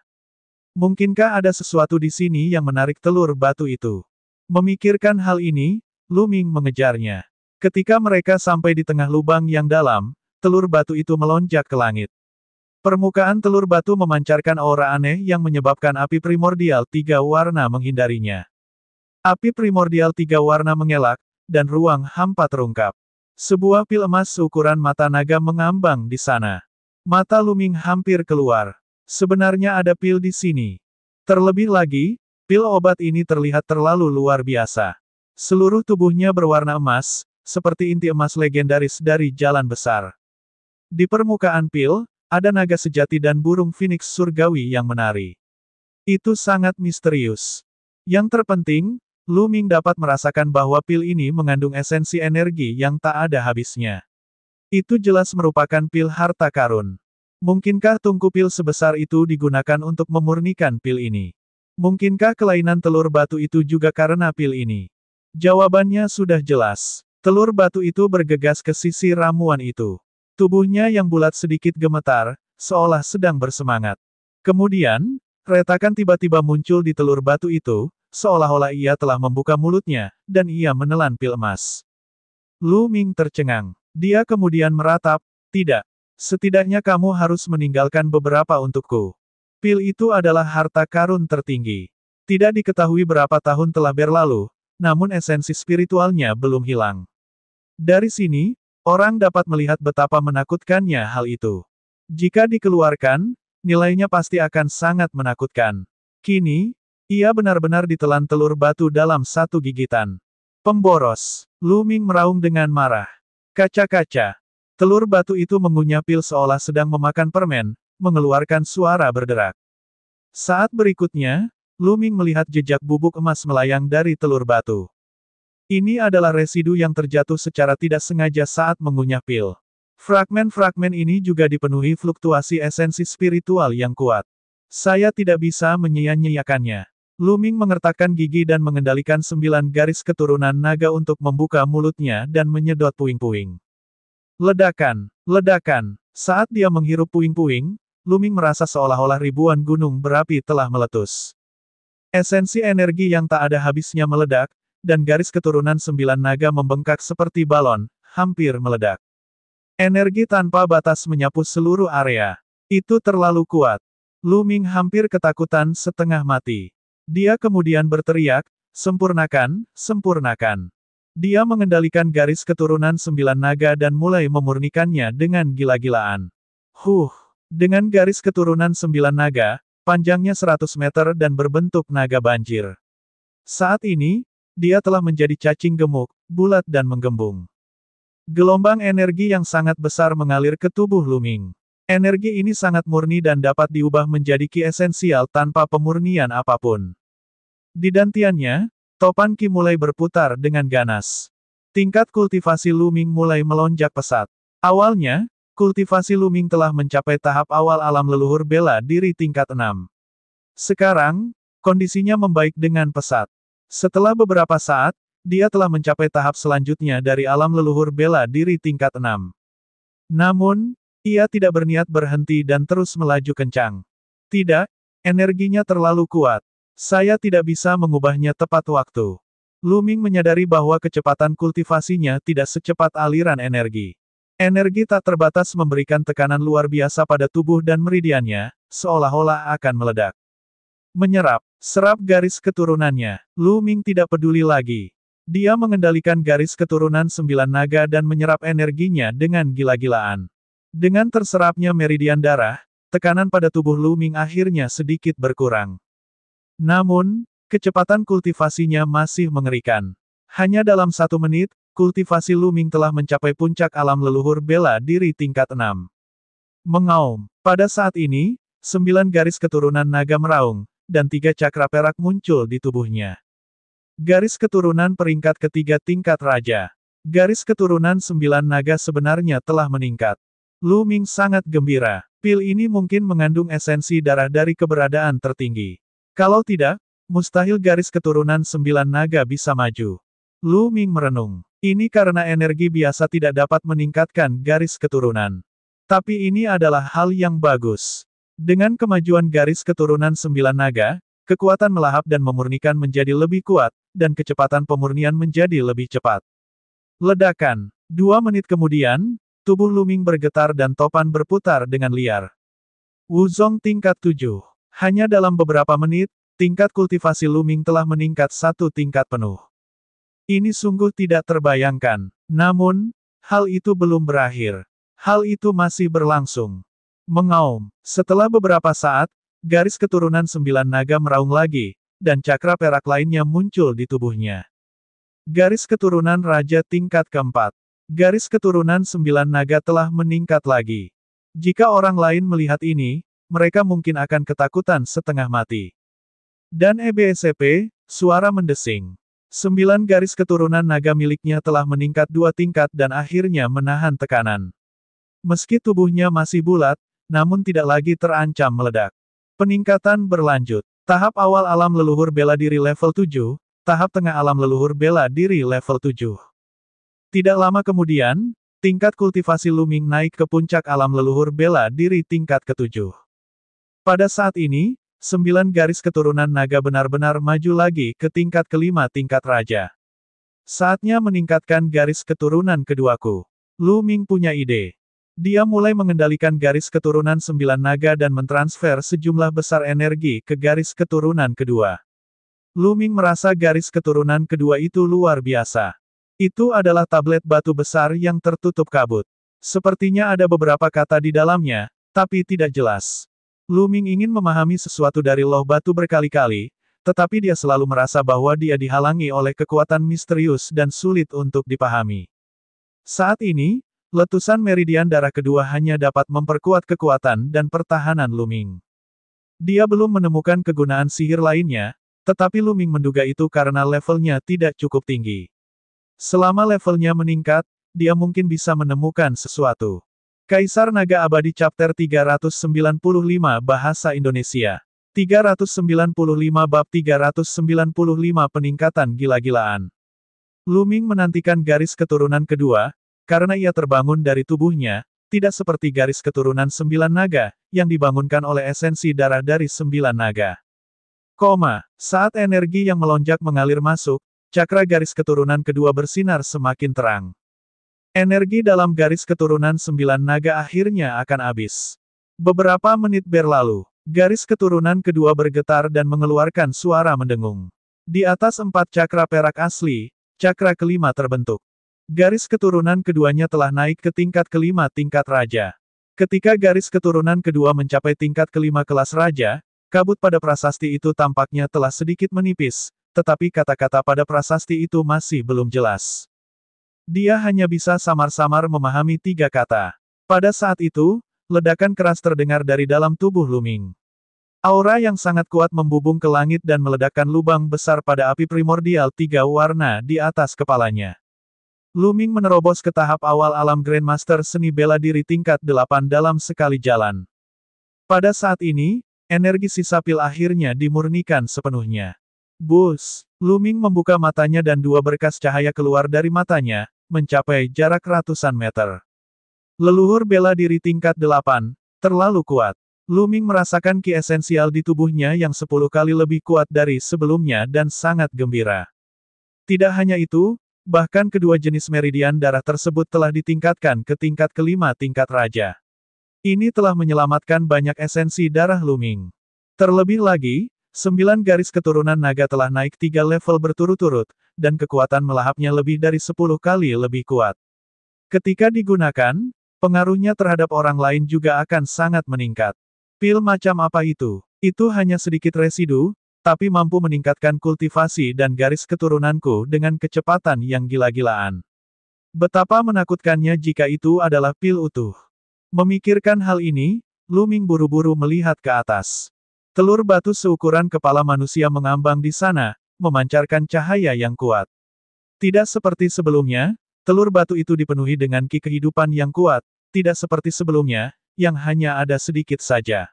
Mungkinkah ada sesuatu di sini yang menarik telur batu itu? Memikirkan hal ini, Lu Ming mengejarnya. Ketika mereka sampai di tengah lubang yang dalam, telur batu itu melonjak ke langit. Permukaan telur batu memancarkan aura aneh yang menyebabkan api primordial 3 warna menghindarinya. Api primordial 3 warna mengelak, dan ruang hampa terungkap. Sebuah pil emas seukuran mata naga mengambang di sana. Mata Lu Ming hampir keluar. Sebenarnya ada pil di sini. Terlebih lagi, Pil obat ini terlihat terlalu luar biasa. Seluruh tubuhnya berwarna emas, seperti inti emas legendaris dari jalan besar. Di permukaan pil, ada naga sejati dan burung phoenix surgawi yang menari. Itu sangat misterius. Yang terpenting, Lu Ming dapat merasakan bahwa pil ini mengandung esensi energi yang tak ada habisnya. Itu jelas merupakan pil harta karun. Mungkinkah tungku pil sebesar itu digunakan untuk memurnikan pil ini? Mungkinkah kelainan telur batu itu juga karena pil ini? Jawabannya sudah jelas. Telur batu itu bergegas ke sisi ramuan itu. Tubuhnya yang bulat sedikit gemetar, seolah sedang bersemangat. Kemudian, retakan tiba-tiba muncul di telur batu itu, seolah-olah ia telah membuka mulutnya, dan ia menelan pil emas. Lu Ming tercengang. Dia kemudian meratap, "Tidak. Setidaknya kamu harus meninggalkan beberapa untukku. Pil itu adalah harta karun tertinggi. Tidak diketahui berapa tahun telah berlalu, namun esensi spiritualnya belum hilang." Dari sini, orang dapat melihat betapa menakutkannya hal itu. Jika dikeluarkan, nilainya pasti akan sangat menakutkan. Kini, ia benar-benar ditelan telur batu dalam satu gigitan. Pemboros. Lu Ming meraung dengan marah. Kaca-kaca. Telur batu itu mengunyah pil seolah sedang memakan permen, mengeluarkan suara berderak. Saat berikutnya, Lu Ming melihat jejak bubuk emas melayang dari telur batu. Ini adalah residu yang terjatuh secara tidak sengaja saat mengunyah pil. Fragmen-fragmen ini juga dipenuhi fluktuasi esensi spiritual yang kuat. Saya tidak bisa menyia-nyiakannya. Lu Ming mengertakkan gigi dan mengendalikan 9 garis keturunan naga untuk membuka mulutnya dan menyedot puing-puing. Ledakan, ledakan. Saat dia menghirup puing-puing, Lu Ming merasa seolah-olah ribuan gunung berapi telah meletus. Esensi energi yang tak ada habisnya meledak, dan garis keturunan 9 naga membengkak seperti balon, hampir meledak. Energi tanpa batas menyapu seluruh area. Itu terlalu kuat. Lu Ming hampir ketakutan setengah mati. Dia kemudian berteriak, "Sempurnakan, sempurnakan." Dia mengendalikan garis keturunan 9 naga dan mulai memurnikannya dengan gila-gilaan. Dengan garis keturunan 9 naga, panjangnya 100 meter dan berbentuk naga banjir. Saat ini, dia telah menjadi cacing gemuk, bulat dan menggembung. Gelombang energi yang sangat besar mengalir ke tubuh Lu Ming. Energi ini sangat murni dan dapat diubah menjadi ki esensial tanpa pemurnian apapun. Di dantiannya, topan ki mulai berputar dengan ganas. Tingkat kultivasi Lu Ming mulai melonjak pesat. Awalnya, kultivasi Lu Ming telah mencapai tahap awal alam leluhur bela diri tingkat 6. Sekarang, kondisinya membaik dengan pesat. Setelah beberapa saat, dia telah mencapai tahap selanjutnya dari alam leluhur bela diri tingkat 6. Namun, ia tidak berniat berhenti dan terus melaju kencang. Tidak, energinya terlalu kuat. Saya tidak bisa mengubahnya tepat waktu. Lu Ming menyadari bahwa kecepatan kultivasinya tidak secepat aliran energi. Energi tak terbatas memberikan tekanan luar biasa pada tubuh dan meridiannya, seolah-olah akan meledak. Menyerap, serap garis keturunannya. Lu Ming tidak peduli lagi. Dia mengendalikan garis keturunan 9 naga dan menyerap energinya dengan gila-gilaan. Dengan terserapnya meridian darah, tekanan pada tubuh Lu Ming akhirnya sedikit berkurang. Namun, kecepatan kultivasinya masih mengerikan. Hanya dalam 1 menit, kultivasi Lu Ming telah mencapai puncak alam leluhur bela diri tingkat 6. Mengaum. Pada saat ini, 9 garis keturunan naga meraung, dan 3 cakra perak muncul di tubuhnya. Garis keturunan peringkat ketiga tingkat raja. Garis keturunan 9 naga sebenarnya telah meningkat. Lu Ming sangat gembira. Pil ini mungkin mengandung esensi darah dari keberadaan tertinggi. Kalau tidak, mustahil garis keturunan 9 naga bisa maju. Lu Ming merenung. Ini karena energi biasa tidak dapat meningkatkan garis keturunan. Tapi ini adalah hal yang bagus. Dengan kemajuan garis keturunan 9 naga, kekuatan melahap dan memurnikan menjadi lebih kuat, dan kecepatan pemurnian menjadi lebih cepat. Ledakan. 2 menit kemudian, tubuh Lu Ming bergetar dan topan berputar dengan liar. Wuzong tingkat 7. Hanya dalam beberapa menit, tingkat kultivasi Lu Ming telah meningkat 1 tingkat penuh. Ini sungguh tidak terbayangkan. Namun, hal itu belum berakhir. Hal itu masih berlangsung. Mengaum. Setelah beberapa saat, garis keturunan 9 naga meraung lagi, dan cakra perak lainnya muncul di tubuhnya. Garis keturunan Raja tingkat keempat. Garis keturunan 9 naga telah meningkat lagi. Jika orang lain melihat ini, mereka mungkin akan ketakutan setengah mati. Dan EBSCP, suara mendesing. 9 garis keturunan naga miliknya telah meningkat 2 tingkat dan akhirnya menahan tekanan. Meski tubuhnya masih bulat, namun tidak lagi terancam meledak. Peningkatan berlanjut. Tahap awal alam leluhur bela diri level 7, tahap tengah alam leluhur bela diri level 7. Tidak lama kemudian, tingkat kultivasi Luming naik ke puncak alam leluhur bela diri tingkat ke-7. Pada saat ini, 9 garis keturunan naga benar-benar maju lagi ke tingkat kelima tingkat raja. Saatnya meningkatkan garis keturunan keduaku. Luming punya ide. Dia mulai mengendalikan garis keturunan 9 naga dan mentransfer sejumlah besar energi ke garis keturunan kedua. Luming merasa garis keturunan kedua itu luar biasa. Itu adalah tablet batu besar yang tertutup kabut. Sepertinya ada beberapa kata di dalamnya, tapi tidak jelas. Luming ingin memahami sesuatu dari loh batu berkali-kali, tetapi dia selalu merasa bahwa dia dihalangi oleh kekuatan misterius dan sulit untuk dipahami. Saat ini, letusan meridian darah kedua hanya dapat memperkuat kekuatan dan pertahanan Luming. Dia belum menemukan kegunaan sihir lainnya, tetapi Luming menduga itu karena levelnya tidak cukup tinggi. Selama levelnya meningkat, dia mungkin bisa menemukan sesuatu. Kaisar Naga Abadi Chapter 395 Bahasa Indonesia 395 Bab 395 Peningkatan Gila-gilaan. Luming menantikan garis keturunan kedua, karena ia terbangun dari tubuhnya, tidak seperti garis keturunan 9 naga, yang dibangunkan oleh esensi darah dari 9 naga. Saat energi yang melonjak mengalir masuk, cakra garis keturunan kedua bersinar semakin terang. Energi dalam garis keturunan 9 naga akhirnya akan habis. Beberapa menit berlalu, garis keturunan kedua bergetar dan mengeluarkan suara mendengung. Di atas 4 cakra perak asli, cakra kelima terbentuk. Garis keturunan keduanya telah naik ke tingkat kelima tingkat raja. Ketika garis keturunan kedua mencapai tingkat kelima kelas raja, kabut pada prasasti itu tampaknya telah sedikit menipis, tetapi kata-kata pada prasasti itu masih belum jelas. Dia hanya bisa samar-samar memahami 3 kata. Pada saat itu, ledakan keras terdengar dari dalam tubuh Luming. Aura yang sangat kuat membubung ke langit dan meledakkan lubang besar pada api primordial 3 warna di atas kepalanya. Luming menerobos ke tahap awal alam Grandmaster seni bela diri tingkat 8 dalam sekali jalan. Pada saat ini, energi sisa pil akhirnya dimurnikan sepenuhnya. Bus! Luming membuka matanya dan 2 berkas cahaya keluar dari matanya, mencapai jarak ratusan meter. Leluhur bela diri tingkat 8, terlalu kuat. Luming merasakan ki esensial di tubuhnya yang 10 kali lebih kuat dari sebelumnya dan sangat gembira. Tidak hanya itu, bahkan kedua jenis meridian darah tersebut telah ditingkatkan ke tingkat kelima tingkat raja. Ini telah menyelamatkan banyak esensi darah Luming. Terlebih lagi, 9 garis keturunan naga telah naik 3 level berturut-turut, dan kekuatan melahapnya lebih dari 10 kali lebih kuat. Ketika digunakan, pengaruhnya terhadap orang lain juga akan sangat meningkat. Pil macam apa itu? Itu hanya sedikit residu, tapi mampu meningkatkan kultivasi dan garis keturunanku dengan kecepatan yang gila-gilaan. Betapa menakutkannya jika itu adalah pil utuh. Memikirkan hal ini, Luming buru-buru melihat ke atas. Telur batu seukuran kepala manusia mengambang di sana, memancarkan cahaya yang kuat. Tidak seperti sebelumnya, telur batu itu dipenuhi dengan ki kehidupan yang kuat, tidak seperti sebelumnya, yang hanya ada sedikit saja.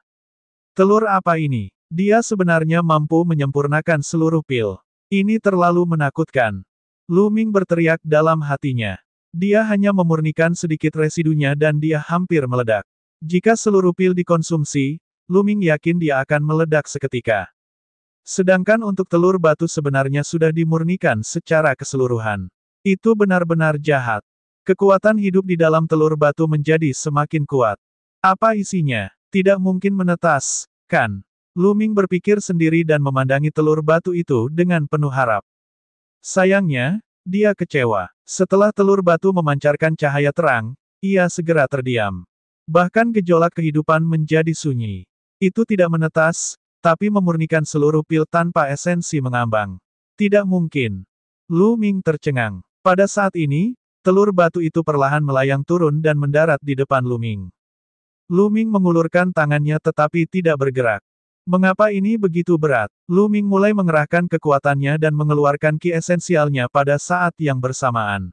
Telur apa ini? Dia sebenarnya mampu menyempurnakan seluruh pil. Ini terlalu menakutkan. Luming berteriak dalam hatinya. Dia hanya memurnikan sedikit residunya dan dia hampir meledak. Jika seluruh pil dikonsumsi, Luming yakin dia akan meledak seketika. Sedangkan untuk telur batu sebenarnya sudah dimurnikan secara keseluruhan. Itu benar-benar jahat. Kekuatan hidup di dalam telur batu menjadi semakin kuat. Apa isinya? Tidak mungkin menetas, kan? Luming berpikir sendiri dan memandangi telur batu itu dengan penuh harap. Sayangnya, dia kecewa. Setelah telur batu memancarkan cahaya terang, ia segera terdiam. Bahkan gejolak kehidupan menjadi sunyi. Itu tidak menetas, tapi memurnikan seluruh pil tanpa esensi mengambang. Tidak mungkin. Lu Ming tercengang. Pada saat ini, telur batu itu perlahan melayang turun dan mendarat di depan Lu Ming. Lu Ming mengulurkan tangannya tetapi tidak bergerak. Mengapa ini begitu berat? Lu Ming mulai mengerahkan kekuatannya dan mengeluarkan ki esensialnya pada saat yang bersamaan.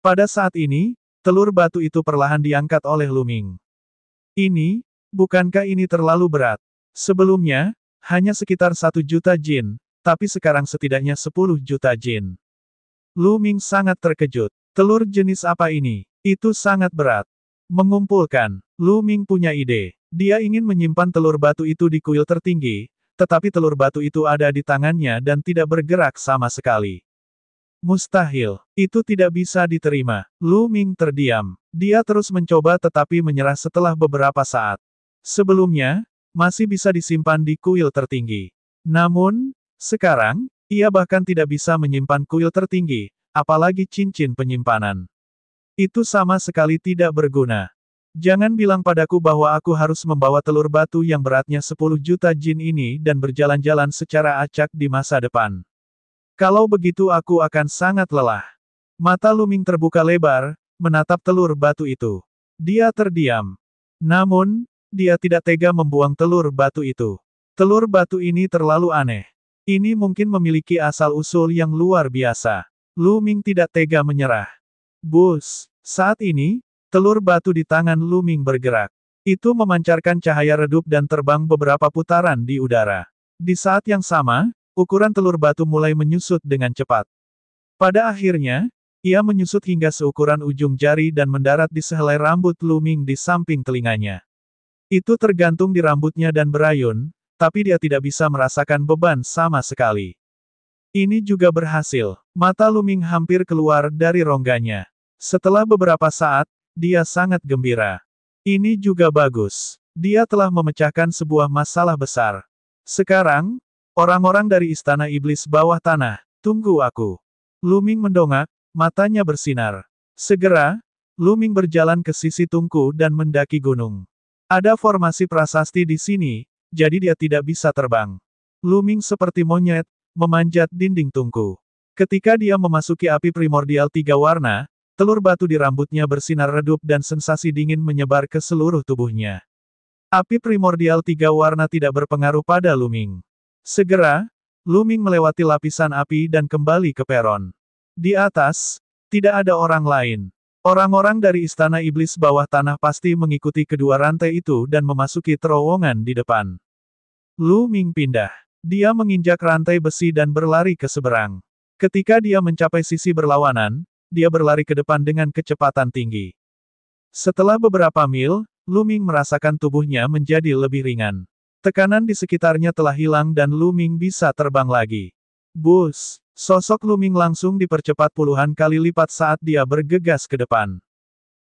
Pada saat ini, telur batu itu perlahan diangkat oleh Lu Ming. Bukankah ini terlalu berat? Sebelumnya, hanya sekitar 1 juta jin, tapi sekarang setidaknya 10 juta jin. Lu Ming sangat terkejut. Telur jenis apa ini? Itu sangat berat. Mengumpulkan. Lu Ming punya ide. Dia ingin menyimpan telur batu itu di kuil tertinggi, tetapi telur batu itu ada di tangannya dan tidak bergerak sama sekali. Mustahil. Itu tidak bisa diterima. Lu Ming terdiam. Dia terus mencoba tetapi menyerah setelah beberapa saat. Sebelumnya, masih bisa disimpan di kuil tertinggi. Namun, sekarang, ia bahkan tidak bisa menyimpan kuil tertinggi, apalagi cincin penyimpanan. Itu sama sekali tidak berguna. Jangan bilang padaku bahwa aku harus membawa telur batu yang beratnya 10 juta jin ini dan berjalan-jalan secara acak di masa depan. Kalau begitu aku akan sangat lelah. Mata Lu Ming terbuka lebar, menatap telur batu itu. Dia terdiam. Namun, dia tidak tega membuang telur batu itu. Telur batu ini terlalu aneh. Ini mungkin memiliki asal-usul yang luar biasa. Lu Ming tidak tega menyerah. Bus. Saat ini, telur batu di tangan Lu Ming bergerak. Itu memancarkan cahaya redup dan terbang beberapa putaran di udara. Di saat yang sama, ukuran telur batu mulai menyusut dengan cepat. Pada akhirnya, ia menyusut hingga seukuran ujung jari dan mendarat di sehelai rambut Lu Ming di samping telinganya. Itu tergantung di rambutnya dan berayun, tapi dia tidak bisa merasakan beban sama sekali. Ini juga berhasil. Mata Lu Ming hampir keluar dari rongganya. Setelah beberapa saat, dia sangat gembira. Ini juga bagus. Dia telah memecahkan sebuah masalah besar. Sekarang, orang-orang dari Istana Iblis Bawah Tanah, tunggu aku. Lu Ming mendongak, matanya bersinar. Segera, Lu Ming berjalan ke sisi tungku dan mendaki gunung. Ada formasi prasasti di sini, jadi dia tidak bisa terbang. Lu Ming seperti monyet, memanjat dinding tungku. Ketika dia memasuki api primordial 3 warna, telur batu di rambutnya bersinar redup dan sensasi dingin menyebar ke seluruh tubuhnya. Api primordial 3 warna tidak berpengaruh pada Lu Ming. Segera, Lu Ming melewati lapisan api dan kembali ke peron. Di atas, tidak ada orang lain. Orang-orang dari Istana Iblis Bawah Tanah pasti mengikuti kedua rantai itu dan memasuki terowongan di depan. Lu Ming pindah. Dia menginjak rantai besi dan berlari ke seberang. Ketika dia mencapai sisi berlawanan, dia berlari ke depan dengan kecepatan tinggi. Setelah beberapa mil, Lu Ming merasakan tubuhnya menjadi lebih ringan. Tekanan di sekitarnya telah hilang dan Lu Ming bisa terbang lagi. Bus! Sosok Lu Ming langsung dipercepat puluhan kali lipat saat dia bergegas ke depan.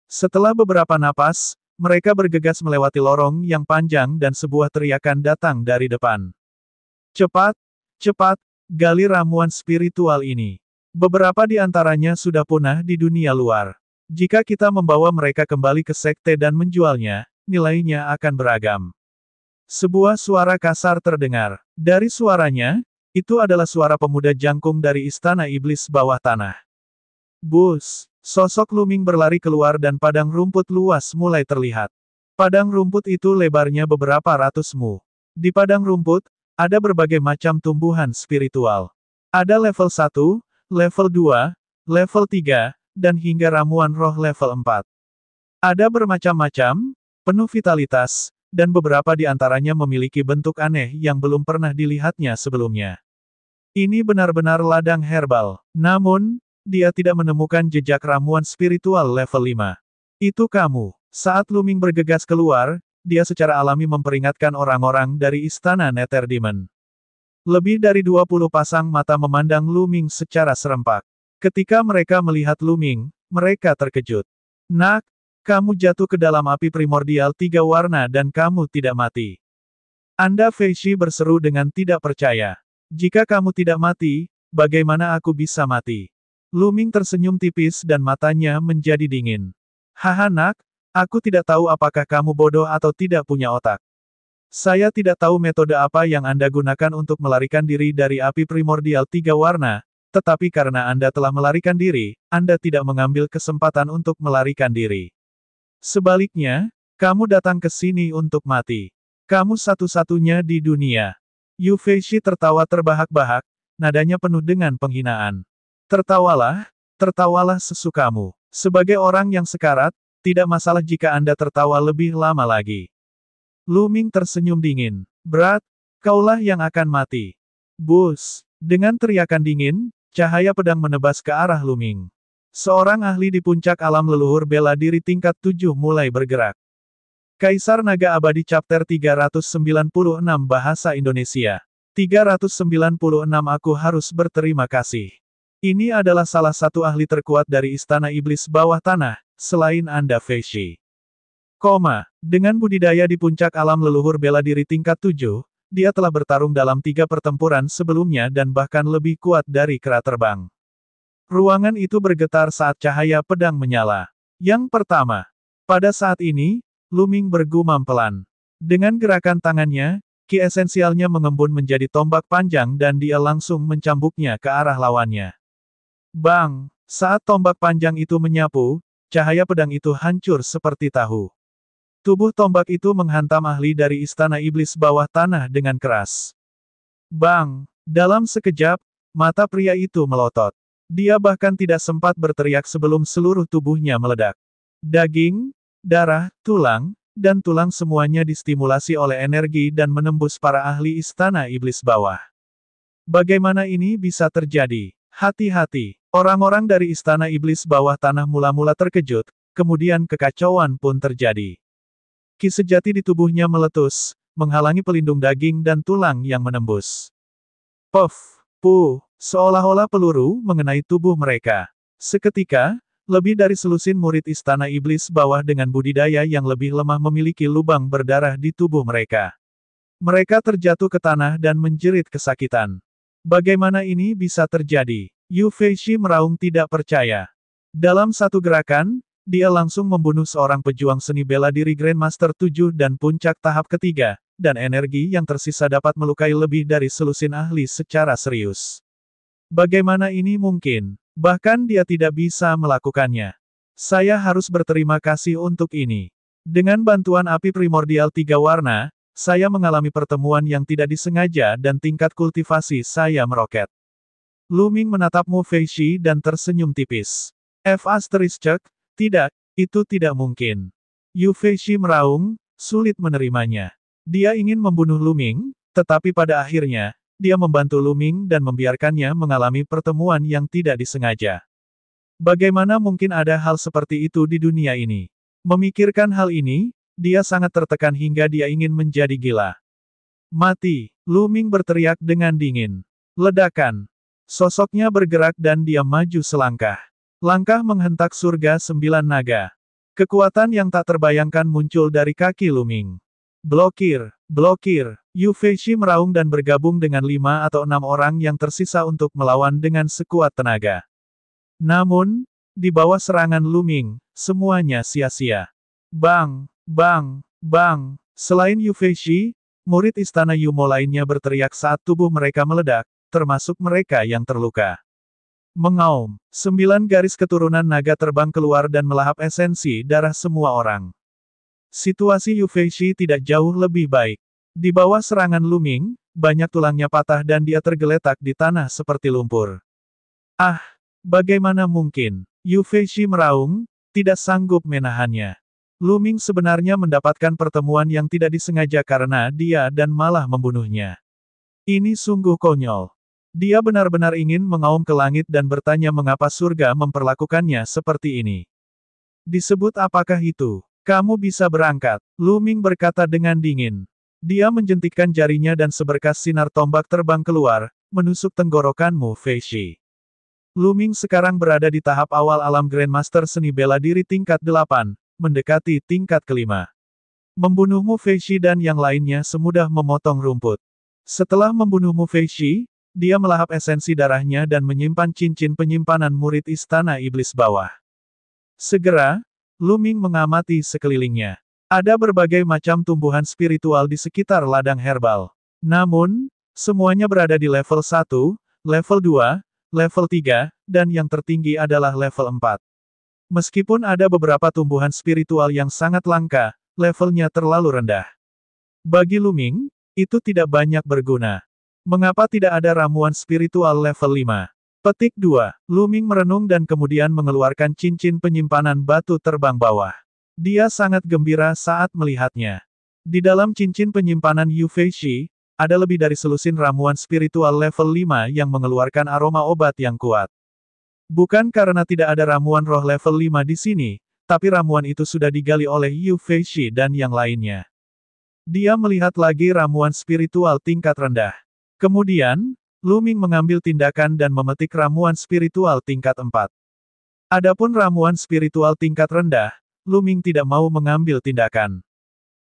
Setelah beberapa napas, mereka bergegas melewati lorong yang panjang dan sebuah teriakan datang dari depan. Cepat! Cepat! Gali ramuan spiritual ini. Beberapa di antaranya sudah punah di dunia luar. Jika kita membawa mereka kembali ke sekte dan menjualnya, nilainya akan beragam. Sebuah suara kasar terdengar. Dari suaranya, itu adalah suara pemuda jangkung dari Istana Iblis Bawah Tanah. Bus! Sosok Lu Ming berlari keluar dan padang rumput luas mulai terlihat. Padang rumput itu lebarnya beberapa ratus mu. Di padang rumput, ada berbagai macam tumbuhan spiritual. Ada level 1, level 2, level 3, dan hingga ramuan roh level 4. Ada bermacam-macam, penuh vitalitas, dan beberapa di antaranya memiliki bentuk aneh yang belum pernah dilihatnya sebelumnya. Ini benar-benar ladang herbal. Namun, dia tidak menemukan jejak ramuan spiritual level 5. Itu kamu. Saat Lu Ming bergegas keluar, dia secara alami memperingatkan orang-orang dari Istana Nether Demon. Lebih dari 20 pasang mata memandang Lu Ming secara serempak. Ketika mereka melihat Lu Ming, mereka terkejut. Nak, kamu jatuh ke dalam api primordial 3 warna dan kamu tidak mati. Anda Fei Shi berseru dengan tidak percaya. Jika kamu tidak mati, bagaimana aku bisa mati? Lu Ming tersenyum tipis dan matanya menjadi dingin. Haha nak, aku tidak tahu apakah kamu bodoh atau tidak punya otak. Saya tidak tahu metode apa yang Anda gunakan untuk melarikan diri dari api primordial tiga warna, tetapi karena Anda telah melarikan diri, Anda tidak mengambil kesempatan untuk melarikan diri. Sebaliknya, kamu datang ke sini untuk mati. Kamu satu-satunya di dunia. Yu Feishi tertawa terbahak-bahak, nadanya penuh dengan penghinaan. Tertawalah, tertawalah sesukamu. Sebagai orang yang sekarat, tidak masalah jika Anda tertawa lebih lama lagi. Lu Ming tersenyum dingin. Berat, kaulah yang akan mati. Bus! Dengan teriakan dingin, cahaya pedang menebas ke arah Lu Ming. Seorang ahli di puncak alam leluhur bela diri tingkat 7 mulai bergerak. Kaisar Naga Abadi Chapter 396 Bahasa Indonesia. 396 Aku harus berterima kasih. Ini adalah salah satu ahli terkuat dari Istana Iblis Bawah Tanah, selain Anda Feishi. Dengan budidaya di puncak alam leluhur bela diri tingkat 7, dia telah bertarung dalam 3 pertempuran sebelumnya dan bahkan lebih kuat dari kera terbang. Ruangan itu bergetar saat cahaya pedang menyala. Yang pertama, pada saat ini, Lu Ming bergumam pelan. Dengan gerakan tangannya, ki esensialnya mengembun menjadi tombak panjang dan dia langsung mencambuknya ke arah lawannya. Bang! Saat tombak panjang itu menyapu, cahaya pedang itu hancur seperti tahu. Tubuh tombak itu menghantam ahli dari Istana Iblis Bawah Tanah dengan keras. Bang! Dalam sekejap, mata pria itu melotot. Dia bahkan tidak sempat berteriak sebelum seluruh tubuhnya meledak. Daging, darah, tulang, dan tulang semuanya distimulasi oleh energi dan menembus para ahli Istana Iblis Bawah. Bagaimana ini bisa terjadi? Hati-hati. Orang-orang dari Istana Iblis Bawah Tanah mula-mula terkejut, kemudian kekacauan pun terjadi. Ki sejati di tubuhnya meletus, menghalangi pelindung daging dan tulang yang menembus. Puff! Puh! Seolah-olah peluru mengenai tubuh mereka. Seketika, lebih dari selusin murid Istana Iblis Bawah dengan budidaya yang lebih lemah memiliki lubang berdarah di tubuh mereka. Mereka terjatuh ke tanah dan menjerit kesakitan. Bagaimana ini bisa terjadi? Yu Feishi meraung tidak percaya. Dalam satu gerakan, dia langsung membunuh seorang pejuang seni bela diri Grandmaster 7 dan puncak tahap ketiga, dan energi yang tersisa dapat melukai lebih dari selusin ahli secara serius. Bagaimana ini mungkin? Bahkan dia tidak bisa melakukannya. Saya harus berterima kasih untuk ini. Dengan bantuan api primordial tiga warna, saya mengalami pertemuan yang tidak disengaja dan tingkat kultivasi saya meroket. Lu Ming menatap Mu Feishi dan tersenyum tipis. Tidak, itu tidak mungkin. Yu Feishi meraung, sulit menerimanya. Dia ingin membunuh Lu Ming, tetapi pada akhirnya, dia membantu Lu Ming dan membiarkannya mengalami pertemuan yang tidak disengaja. Bagaimana mungkin ada hal seperti itu di dunia ini? Memikirkan hal ini, dia sangat tertekan hingga dia ingin menjadi gila. Mati! Lu Ming berteriak dengan dingin. Ledakan! Sosoknya bergerak dan dia maju selangkah. Langkah menghentak surga 9 naga. Kekuatan yang tak terbayangkan muncul dari kaki Lu Ming. Blokir! Blokir! Yu Feishi meraung dan bergabung dengan 5 atau 6 orang yang tersisa untuk melawan dengan sekuat tenaga. Namun, di bawah serangan Lu Ming, semuanya sia-sia. Bang! Bang! Bang! Selain Yu Feishi, murid Istana Yumo lainnya berteriak saat tubuh mereka meledak, termasuk mereka yang terluka. Mengaum, 9 garis keturunan naga terbang keluar dan melahap esensi darah semua orang. Situasi Yu Feishi tidak jauh lebih baik. Di bawah serangan Lu Ming, banyak tulangnya patah dan dia tergeletak di tanah seperti lumpur. Ah! Bagaimana mungkin? Yu Feishi meraung, tidak sanggup menahannya. Lu Ming sebenarnya mendapatkan pertemuan yang tidak disengaja karena dia dan malah membunuhnya. Ini sungguh konyol. Dia benar-benar ingin mengaum ke langit dan bertanya mengapa surga memperlakukannya seperti ini. Disebut apakah itu? Kamu bisa berangkat. Lu Ming berkata dengan dingin. Dia menjentikkan jarinya dan seberkas sinar tombak terbang keluar, menusuk tenggorokan Mu Feishi. Lu Ming sekarang berada di tahap awal alam Grandmaster seni bela diri tingkat 8, mendekati tingkat kelima. Membunuh Mu Feishi dan yang lainnya semudah memotong rumput. Setelah membunuh Mu Feishi, dia melahap esensi darahnya dan menyimpan cincin penyimpanan murid Istana Iblis Bawah. Segera, Lu Ming mengamati sekelilingnya. Ada berbagai macam tumbuhan spiritual di sekitar ladang herbal. Namun, semuanya berada di level 1, level 2, level 3, dan yang tertinggi adalah level 4. Meskipun ada beberapa tumbuhan spiritual yang sangat langka, levelnya terlalu rendah. Bagi Luming, itu tidak banyak berguna. Mengapa tidak ada ramuan spiritual level 5? Petik 2. Luming merenung dan kemudian mengeluarkan cincin penyimpanan batu terbang bawah. Dia sangat gembira saat melihatnya. Di dalam cincin penyimpanan Yu Feishi, ada lebih dari selusin ramuan spiritual level 5 yang mengeluarkan aroma obat yang kuat. Bukan karena tidak ada ramuan roh level 5 di sini, tapi ramuan itu sudah digali oleh Yu Feishi dan yang lainnya. Dia melihat lagi ramuan spiritual tingkat rendah. Kemudian, Luming mengambil tindakan dan memetik ramuan spiritual tingkat 4. Adapun ramuan spiritual tingkat rendah, Luming tidak mau mengambil tindakan.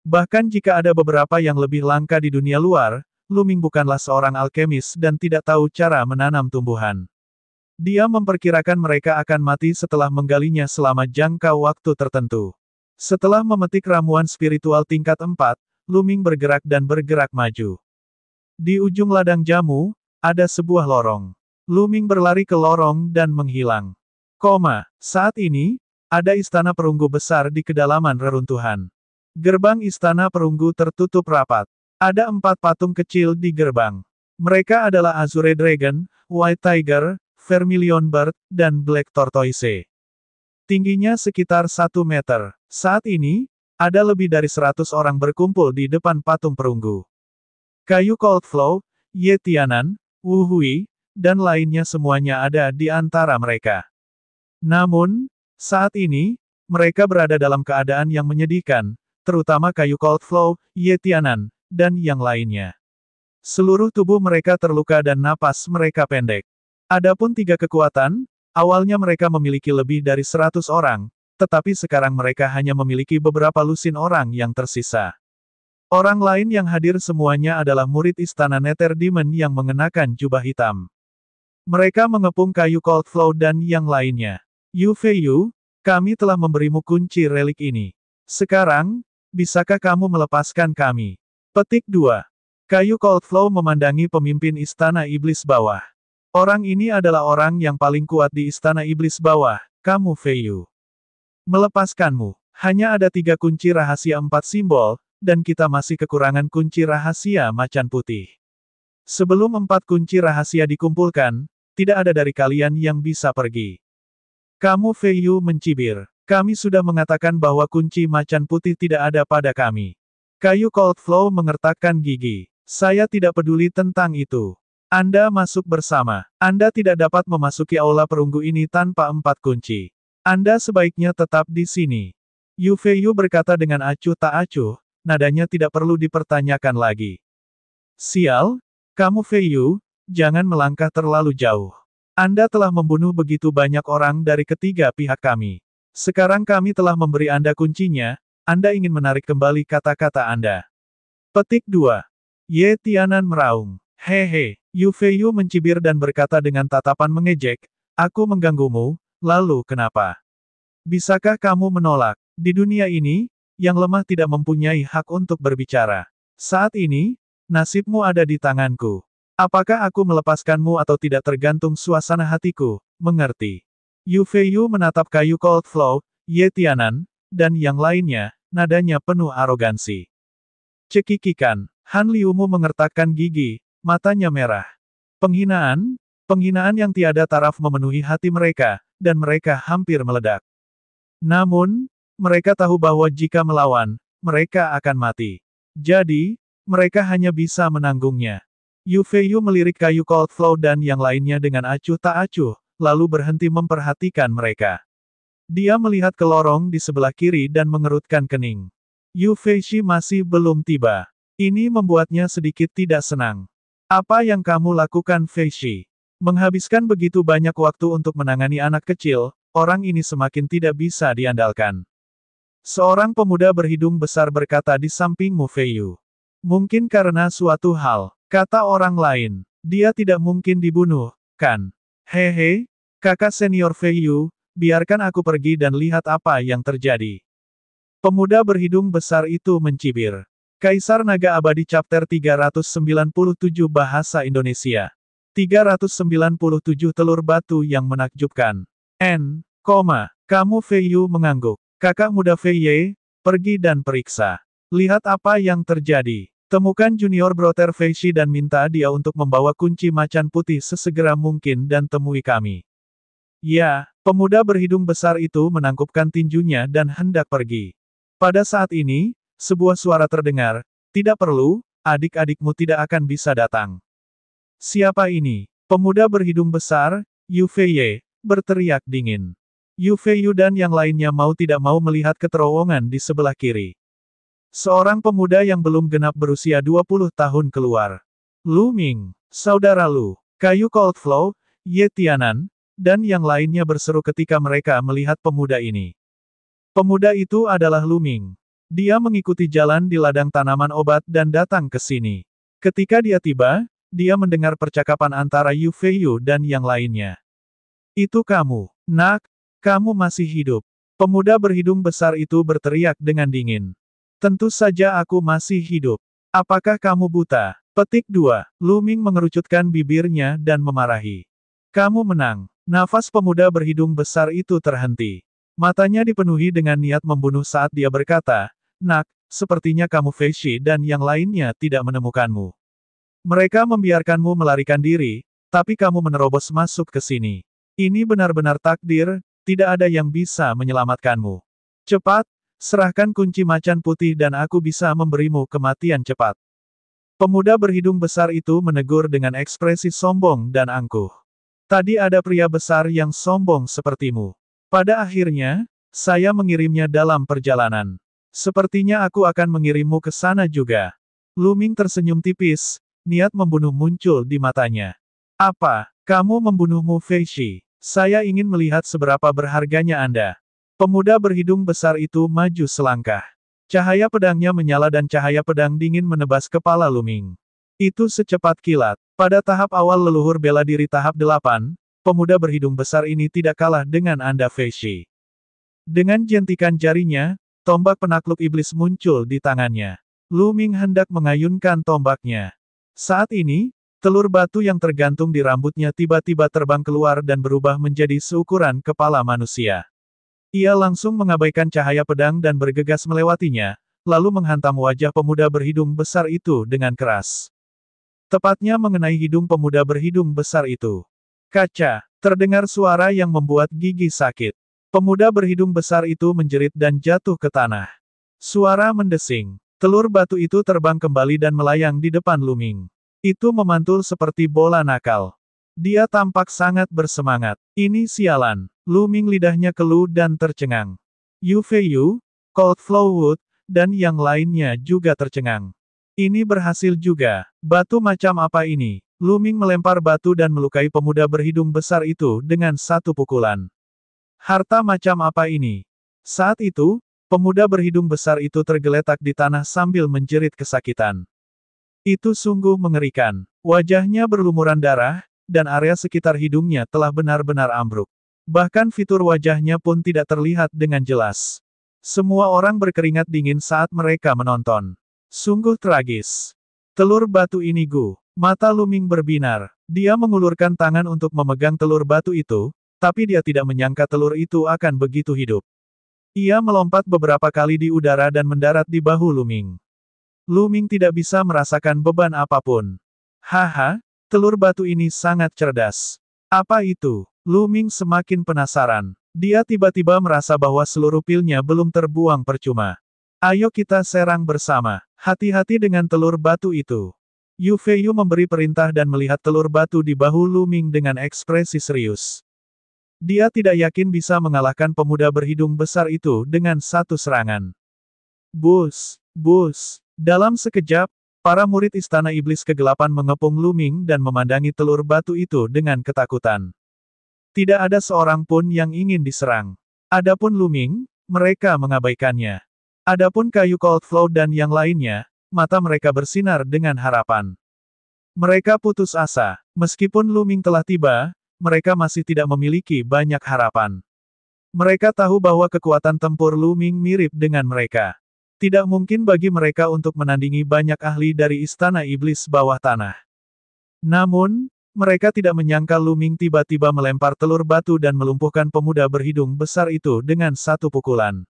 Bahkan jika ada beberapa yang lebih langka di dunia luar, Luming bukanlah seorang alkemis dan tidak tahu cara menanam tumbuhan. Dia memperkirakan mereka akan mati setelah menggalinya selama jangka waktu tertentu. Setelah memetik ramuan spiritual tingkat 4, Luming bergerak dan bergerak maju. Di ujung ladang jamu, ada sebuah lorong. Luming berlari ke lorong dan menghilang. Saat ini, ada istana perunggu besar di kedalaman reruntuhan. Gerbang istana perunggu tertutup rapat. Ada 4 patung kecil di gerbang. Mereka adalah Azure Dragon, White Tiger, Vermilion Bird, dan Black Tortoise. Tingginya sekitar 1 meter. Saat ini, ada lebih dari 100 orang berkumpul di depan patung perunggu. Kayu Coldflow, Ye Tianan, Wu Hui, dan lainnya semuanya ada di antara mereka. Namun, saat ini, mereka berada dalam keadaan yang menyedihkan, terutama kayu Coldflow, Ye Tianan, dan yang lainnya. Seluruh tubuh mereka terluka dan napas mereka pendek. Adapun 3 kekuatan, awalnya mereka memiliki lebih dari 100 orang, tetapi sekarang mereka hanya memiliki beberapa lusin orang yang tersisa. Orang lain yang hadir semuanya adalah murid istana Nether Demon yang mengenakan jubah hitam. Mereka mengepung kayu Coldflow dan yang lainnya. Yu Feiyu, kami telah memberimu kunci relik ini. Sekarang, bisakah kamu melepaskan kami? Petik 2. Kayu Coldflow memandangi pemimpin istana iblis bawah. Orang ini adalah orang yang paling kuat di istana iblis bawah, kamu Feiyu. Melepaskanmu. Hanya ada 3 kunci rahasia 4 simbol, dan kita masih kekurangan kunci rahasia macan putih. Sebelum 4 kunci rahasia dikumpulkan, tidak ada dari kalian yang bisa pergi. Kamu Feiyu mencibir. Kami sudah mengatakan bahwa kunci macan putih tidak ada pada kami. Kayu Coldflow mengertakkan gigi. Saya tidak peduli tentang itu. Anda masuk bersama. Anda tidak dapat memasuki aula perunggu ini tanpa 4 kunci. Anda sebaiknya tetap di sini. Yu Feiyu berkata dengan acuh tak acuh, nadanya tidak perlu dipertanyakan lagi. Sial, kamu Feiyu, jangan melangkah terlalu jauh. Anda telah membunuh begitu banyak orang dari ketiga pihak kami. Sekarang kami telah memberi Anda kuncinya, Anda ingin menarik kembali kata-kata Anda. Petik 2. Ye Tianan meraung. Hehe, Yu Feiyu mencibir dan berkata dengan tatapan mengejek, aku mengganggumu, lalu kenapa? Bisakah kamu menolak? Di dunia ini, yang lemah tidak mempunyai hak untuk berbicara. Saat ini, nasibmu ada di tanganku. Apakah aku melepaskanmu atau tidak tergantung suasana hatiku, mengerti? Yu Feiyu menatap kayu Coldflow, Ye Tianan, dan yang lainnya, nadanya penuh arogansi. Cekikikan, Han Liumu mengertakkan gigi, matanya merah. Penghinaan, penghinaan yang tiada taraf memenuhi hati mereka, dan mereka hampir meledak. Namun, mereka tahu bahwa jika melawan, mereka akan mati. Jadi, mereka hanya bisa menanggungnya. Yu Feiyu melirik kayu Coldflow dan yang lainnya dengan acuh tak acuh, lalu berhenti memperhatikan mereka. Dia melihat ke lorong di sebelah kiri dan mengerutkan kening. Yu Feishi masih belum tiba. Ini membuatnya sedikit tidak senang. Apa yang kamu lakukan Feishi? Menghabiskan begitu banyak waktu untuk menangani anak kecil, orang ini semakin tidak bisa diandalkan. Seorang pemuda berhidung besar berkata di sampingmu Feiyu. Mungkin karena suatu hal, kata orang lain. Dia tidak mungkin dibunuh, kan? Hehe, kakak senior Feiyu, biarkan aku pergi dan lihat apa yang terjadi. Pemuda berhidung besar itu mencibir. Kaisar Naga Abadi Chapter 397 Bahasa Indonesia. 397 Telur Batu yang Menakjubkan. Kamu Fei Yu mengangguk. Kakak muda Fei Ye, pergi dan periksa. Lihat apa yang terjadi. Temukan Junior Brother Fei Shi dan minta dia untuk membawa kunci macan putih sesegera mungkin dan temui kami. Ya, pemuda berhidung besar itu menangkupkan tinjunya dan hendak pergi. Pada saat ini, sebuah suara terdengar, tidak perlu, adik-adikmu tidak akan bisa datang. Siapa ini? Pemuda berhidung besar, Yu Fei Ye, berteriak dingin. Yu Fei Yu dan yang lainnya mau tidak mau melihat ke terowongan di sebelah kiri. Seorang pemuda yang belum genap berusia 20 tahun keluar. Lu Ming, saudara Lu, Kayu Cold Flow, Ye Tianan, dan yang lainnya berseru ketika mereka melihat pemuda ini. Pemuda itu adalah Lu Ming. Dia mengikuti jalan di ladang tanaman obat dan datang ke sini. Ketika dia tiba, dia mendengar percakapan antara Yu Fei Yu dan yang lainnya. Itu kamu, nak, kamu masih hidup. Pemuda berhidung besar itu berteriak dengan dingin. Tentu saja aku masih hidup. Apakah kamu buta? Petik 2. Lu Ming mengerucutkan bibirnya dan memarahi. Kamu menang. Nafas pemuda berhidung besar itu terhenti. Matanya dipenuhi dengan niat membunuh saat dia berkata, Nak, sepertinya kamu Fei Shi dan yang lainnya tidak menemukanmu. Mereka membiarkanmu melarikan diri, tapi kamu menerobos masuk ke sini. Ini benar-benar takdir, tidak ada yang bisa menyelamatkanmu. Cepat, serahkan kunci macan putih dan aku bisa memberimu kematian cepat. Pemuda berhidung besar itu menegur dengan ekspresi sombong dan angkuh. Tadi ada pria besar yang sombong sepertimu. Pada akhirnya, saya mengirimnya dalam perjalanan. Sepertinya aku akan mengirimmu ke sana juga. Lu Ming tersenyum tipis, niat membunuh muncul di matanya. Apa, kamu membunuhmu Fei Shi? Saya ingin melihat seberapa berharganya Anda. Pemuda berhidung besar itu maju selangkah. Cahaya pedangnya menyala dan cahaya pedang dingin menebas kepala Lu Ming. Itu secepat kilat. Pada tahap awal leluhur bela diri tahap 8, pemuda berhidung besar ini tidak kalah dengan Anda Fei Shi. Dengan jentikan jarinya, tombak penakluk iblis muncul di tangannya. Lu Ming hendak mengayunkan tombaknya. Saat ini, telur batu yang tergantung di rambutnya tiba-tiba terbang keluar dan berubah menjadi seukuran kepala manusia. Ia langsung mengabaikan cahaya pedang dan bergegas melewatinya, lalu menghantam wajah pemuda berhidung besar itu dengan keras. Tepatnya mengenai hidung pemuda berhidung besar itu. Kaca, terdengar suara yang membuat gigi sakit. Pemuda berhidung besar itu menjerit dan jatuh ke tanah. Suara mendesing. Telur batu itu terbang kembali dan melayang di depan Lu Ming. Itu memantul seperti bola nakal. Dia tampak sangat bersemangat. Ini sialan. Lu Ming lidahnya keluh dan tercengang. Yu Fei Yu, Cold Flow Wood, dan yang lainnya juga tercengang. Ini berhasil juga. Batu macam apa ini? Lu Ming melempar batu dan melukai pemuda berhidung besar itu dengan satu pukulan. Harta macam apa ini? Saat itu, pemuda berhidung besar itu tergeletak di tanah sambil menjerit kesakitan. Itu sungguh mengerikan. Wajahnya berlumuran darah, dan area sekitar hidungnya telah benar-benar ambruk. Bahkan fitur wajahnya pun tidak terlihat dengan jelas. Semua orang berkeringat dingin saat mereka menonton. Sungguh tragis. Telur batu ini Gu. Mata Lu Ming berbinar. Dia mengulurkan tangan untuk memegang telur batu itu, tapi dia tidak menyangka telur itu akan begitu hidup. Ia melompat beberapa kali di udara dan mendarat di bahu Lu Ming. Lu Ming tidak bisa merasakan beban apapun. Haha, telur batu ini sangat cerdas. Apa itu? Lu Ming semakin penasaran. Dia tiba-tiba merasa bahwa seluruh pilnya belum terbuang percuma. Ayo kita serang bersama. Hati-hati dengan telur batu itu. Yu Fei Yu memberi perintah dan melihat telur batu di bahu Lu Ming dengan ekspresi serius. Dia tidak yakin bisa mengalahkan pemuda berhidung besar itu dengan satu serangan. Bus, bus. Dalam sekejap, para murid Istana Iblis Kegelapan mengepung Lu Ming dan memandangi telur batu itu dengan ketakutan. Tidak ada seorang pun yang ingin diserang. Adapun Lu Ming, mereka mengabaikannya. Adapun Kayu Cold Flow dan yang lainnya, mata mereka bersinar dengan harapan. Mereka putus asa. Meskipun Lu Ming telah tiba, mereka masih tidak memiliki banyak harapan. Mereka tahu bahwa kekuatan tempur Lu Ming mirip dengan mereka. Tidak mungkin bagi mereka untuk menandingi banyak ahli dari Istana Iblis Bawah Tanah. Namun, mereka tidak menyangka Lu Ming tiba-tiba melempar telur batu dan melumpuhkan pemuda berhidung besar itu dengan satu pukulan.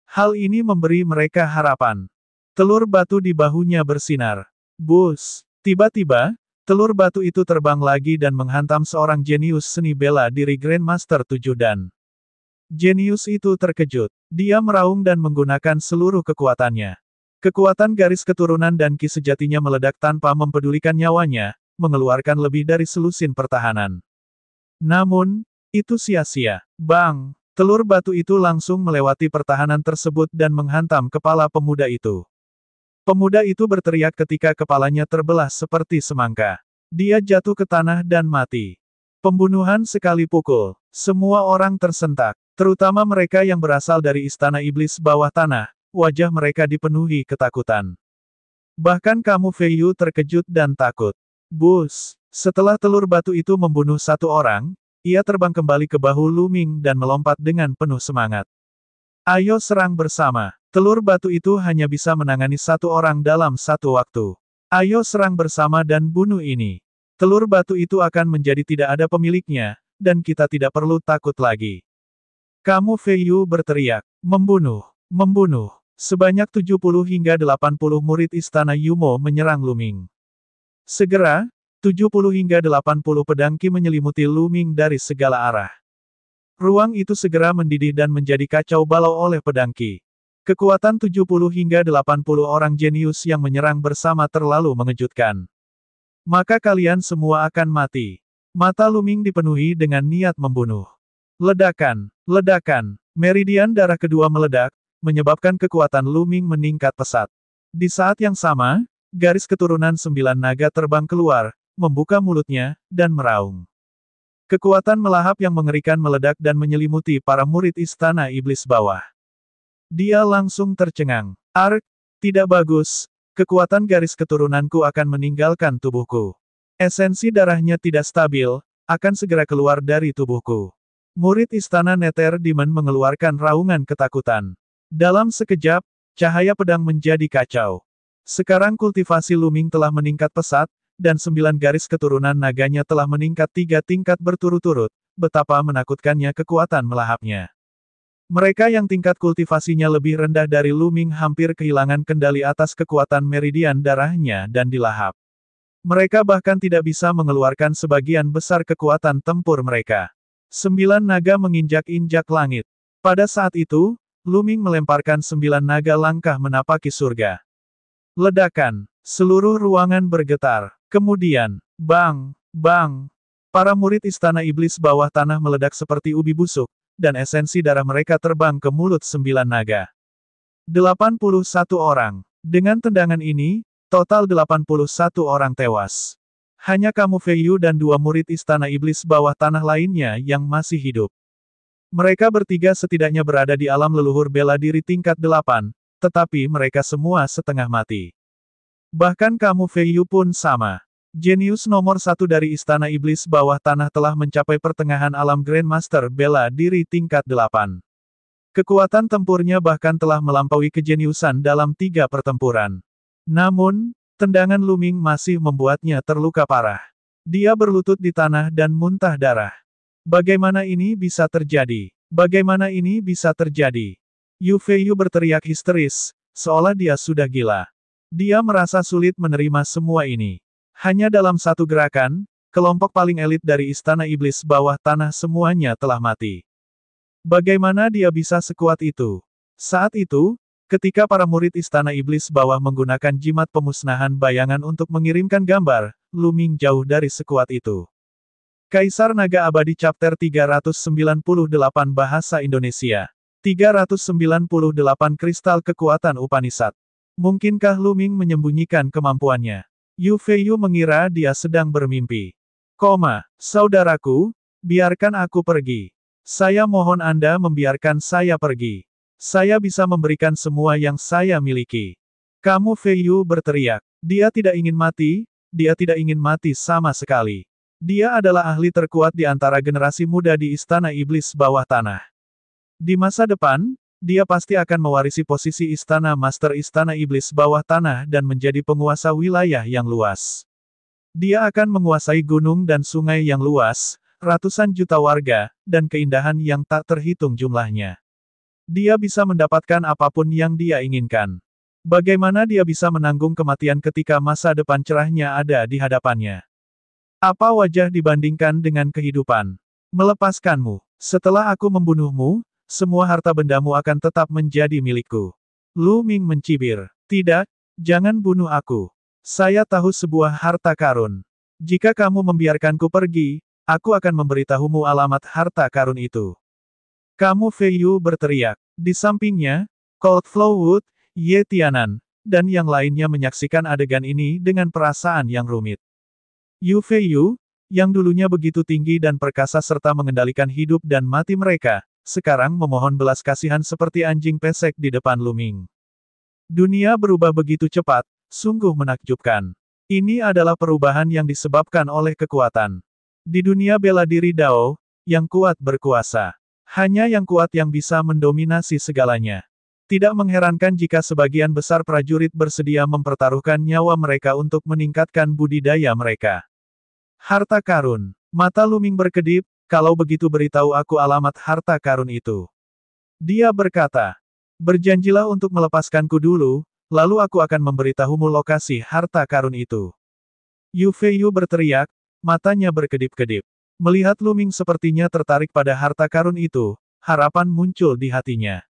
Hal ini memberi mereka harapan. Telur batu di bahunya bersinar. Bus! Tiba-tiba, telur batu itu terbang lagi dan menghantam seorang jenius seni bela diri Grandmaster 7 dan jenius itu terkejut. Dia meraung dan menggunakan seluruh kekuatannya. Kekuatan garis keturunan dan ki sejatinya meledak tanpa mempedulikan nyawanya, mengeluarkan lebih dari selusin pertahanan. Namun, itu sia-sia. Bang! Telur batu itu langsung melewati pertahanan tersebut dan menghantam kepala pemuda itu. Pemuda itu berteriak ketika kepalanya terbelah seperti semangka. Dia jatuh ke tanah dan mati. Pembunuhan sekali pukul. Semua orang tersentak. Terutama mereka yang berasal dari Istana Iblis Bawah Tanah, wajah mereka dipenuhi ketakutan. Bahkan kamu Fei Yu terkejut dan takut. Bus! Setelah telur batu itu membunuh satu orang, ia terbang kembali ke bahu Lu Ming dan melompat dengan penuh semangat. Ayo serang bersama. Telur batu itu hanya bisa menangani satu orang dalam satu waktu. Ayo serang bersama dan bunuh ini. Telur batu itu akan menjadi tidak ada pemiliknya, dan kita tidak perlu takut lagi. Kamu Fei Yu berteriak, membunuh, membunuh. Sebanyak 70 hingga 80 murid Istana Yumo menyerang Lu Ming. Segera, 70 hingga 80 pedang ki menyelimuti Lu Ming dari segala arah. Ruang itu segera mendidih dan menjadi kacau balau oleh pedang ki. Kekuatan 70 hingga 80 orang jenius yang menyerang bersama terlalu mengejutkan. Maka kalian semua akan mati. Mata Lu Ming dipenuhi dengan niat membunuh. Ledakan, ledakan, meridian darah kedua meledak, menyebabkan kekuatan Lu Ming meningkat pesat. Di saat yang sama, garis keturunan 9 naga terbang keluar, membuka mulutnya, dan meraung. Kekuatan melahap yang mengerikan meledak dan menyelimuti para murid Istana Iblis Bawah. Dia langsung tercengang. Ark, tidak bagus, kekuatan garis keturunanku akan meninggalkan tubuhku. Esensi darahnya tidak stabil, akan segera keluar dari tubuhku. Murid Istana Nether Demon mengeluarkan raungan ketakutan. Dalam sekejap, cahaya pedang menjadi kacau. Sekarang kultivasi Lu Ming telah meningkat pesat, dan 9 garis keturunan naganya telah meningkat 3 tingkat berturut-turut, betapa menakutkannya kekuatan melahapnya. Mereka yang tingkat kultivasinya lebih rendah dari Lu Ming hampir kehilangan kendali atas kekuatan meridian darahnya dan dilahap. Mereka bahkan tidak bisa mengeluarkan sebagian besar kekuatan tempur mereka. 9 naga menginjak-injak langit. Pada saat itu, Lu Ming melemparkan 9 naga langkah menapaki surga. Ledakan. Seluruh ruangan bergetar. Kemudian, bang, bang. Para murid Istana Iblis Bawah Tanah meledak seperti ubi busuk, dan esensi darah mereka terbang ke mulut 9 naga. 81 orang. Dengan tendangan ini, total 81 orang tewas. Hanya kamu Fei Yu dan 2 murid Istana Iblis Bawah Tanah lainnya yang masih hidup. Mereka bertiga setidaknya berada di alam leluhur bela diri tingkat 8, tetapi mereka semua setengah mati. Bahkan kamu Fei Yu pun sama. Jenius nomor 1 dari Istana Iblis Bawah Tanah telah mencapai pertengahan alam Grandmaster bela diri tingkat 8. Kekuatan tempurnya bahkan telah melampaui kejeniusan dalam 3 pertempuran. Namun, tendangan Lu Ming masih membuatnya terluka parah. Dia berlutut di tanah dan muntah darah. Bagaimana ini bisa terjadi? Bagaimana ini bisa terjadi? Yu Fei Yu berteriak histeris, seolah dia sudah gila. Dia merasa sulit menerima semua ini. Hanya dalam satu gerakan, kelompok paling elit dari Istana Iblis Bawah Tanah semuanya telah mati. Bagaimana dia bisa sekuat itu? Saat itu, ketika para murid Istana Iblis Bawah menggunakan jimat pemusnahan bayangan untuk mengirimkan gambar, Lu Ming jauh dari sekuat itu. Kaisar Naga Abadi Chapter 398 Bahasa Indonesia. 398 Kristal Kekuatan Upanishad. Mungkinkah Lu Ming menyembunyikan kemampuannya? Yu Fei Yu mengira dia sedang bermimpi. Saudaraku, biarkan aku pergi. Saya mohon Anda membiarkan saya pergi. Saya bisa memberikan semua yang saya miliki. Kamu Fei Yu berteriak. Dia tidak ingin mati, dia tidak ingin mati sama sekali. Dia adalah ahli terkuat di antara generasi muda di Istana Iblis Bawah Tanah. Di masa depan, dia pasti akan mewarisi posisi Istana Master Istana Iblis bawah tanah dan menjadi penguasa wilayah yang luas. Dia akan menguasai gunung dan sungai yang luas, ratusan juta warga, dan keindahan yang tak terhitung jumlahnya. Dia bisa mendapatkan apapun yang dia inginkan. Bagaimana dia bisa menanggung kematian ketika masa depan cerahnya ada di hadapannya? Apa wajah dibandingkan dengan kehidupan? Melepaskanmu. Setelah aku membunuhmu, semua harta bendamu akan tetap menjadi milikku. Lu Ming mencibir. Tidak, jangan bunuh aku. Saya tahu sebuah harta karun. Jika kamu membiarkanku pergi, aku akan memberitahumu alamat harta karun itu. Kamu Fei Yu berteriak. Di sampingnya, Cold Flow Wood, Ye Tianan, dan yang lainnya menyaksikan adegan ini dengan perasaan yang rumit. Yu Fei Yu, yang dulunya begitu tinggi dan perkasa serta mengendalikan hidup dan mati mereka, sekarang memohon belas kasihan seperti anjing pesek di depan Lu Ming. Dunia berubah begitu cepat, sungguh menakjubkan. Ini adalah perubahan yang disebabkan oleh kekuatan. Di dunia bela diri Dao, yang kuat berkuasa. Hanya yang kuat yang bisa mendominasi segalanya. Tidak mengherankan jika sebagian besar prajurit bersedia mempertaruhkan nyawa mereka untuk meningkatkan budidaya mereka. Harta karun. Mata Lu Ming berkedip, kalau begitu beritahu aku alamat harta karun itu. Dia berkata, berjanjilah untuk melepaskanku dulu, lalu aku akan memberitahumu lokasi harta karun itu. Yu Fei Yu berteriak, matanya berkedip-kedip. Melihat Lu Ming sepertinya tertarik pada harta karun itu, harapan muncul di hatinya.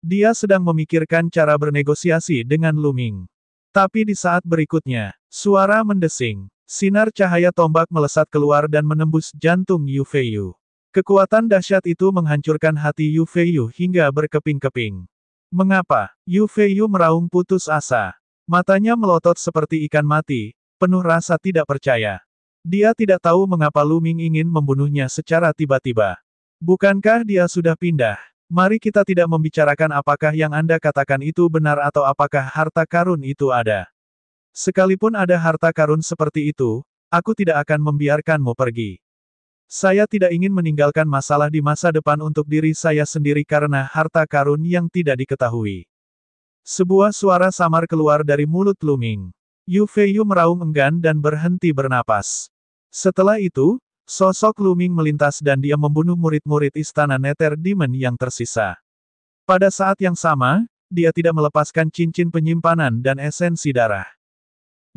Dia sedang memikirkan cara bernegosiasi dengan Lu Ming. Tapi di saat berikutnya, suara mendesing. Sinar cahaya tombak melesat keluar dan menembus jantung Yu Fei Yu. Kekuatan dahsyat itu menghancurkan hati Yu Fei Yu hingga berkeping-keping. Mengapa? Yu Fei Yu meraung putus asa. Matanya melotot seperti ikan mati, penuh rasa tidak percaya. Dia tidak tahu mengapa Lu Ming ingin membunuhnya secara tiba-tiba. Bukankah dia sudah pindah? Mari kita tidak membicarakan apakah yang Anda katakan itu benar atau apakah harta karun itu ada. Sekalipun ada harta karun seperti itu, aku tidak akan membiarkanmu pergi. Saya tidak ingin meninggalkan masalah di masa depan untuk diri saya sendiri karena harta karun yang tidak diketahui. Sebuah suara samar keluar dari mulut Lu Ming. Yu Fei Yu meraung enggan dan berhenti bernapas. Setelah itu, sosok Lu Ming melintas dan dia membunuh murid-murid istana Nether Demon yang tersisa. Pada saat yang sama, dia tidak melepaskan cincin penyimpanan dan esensi darah.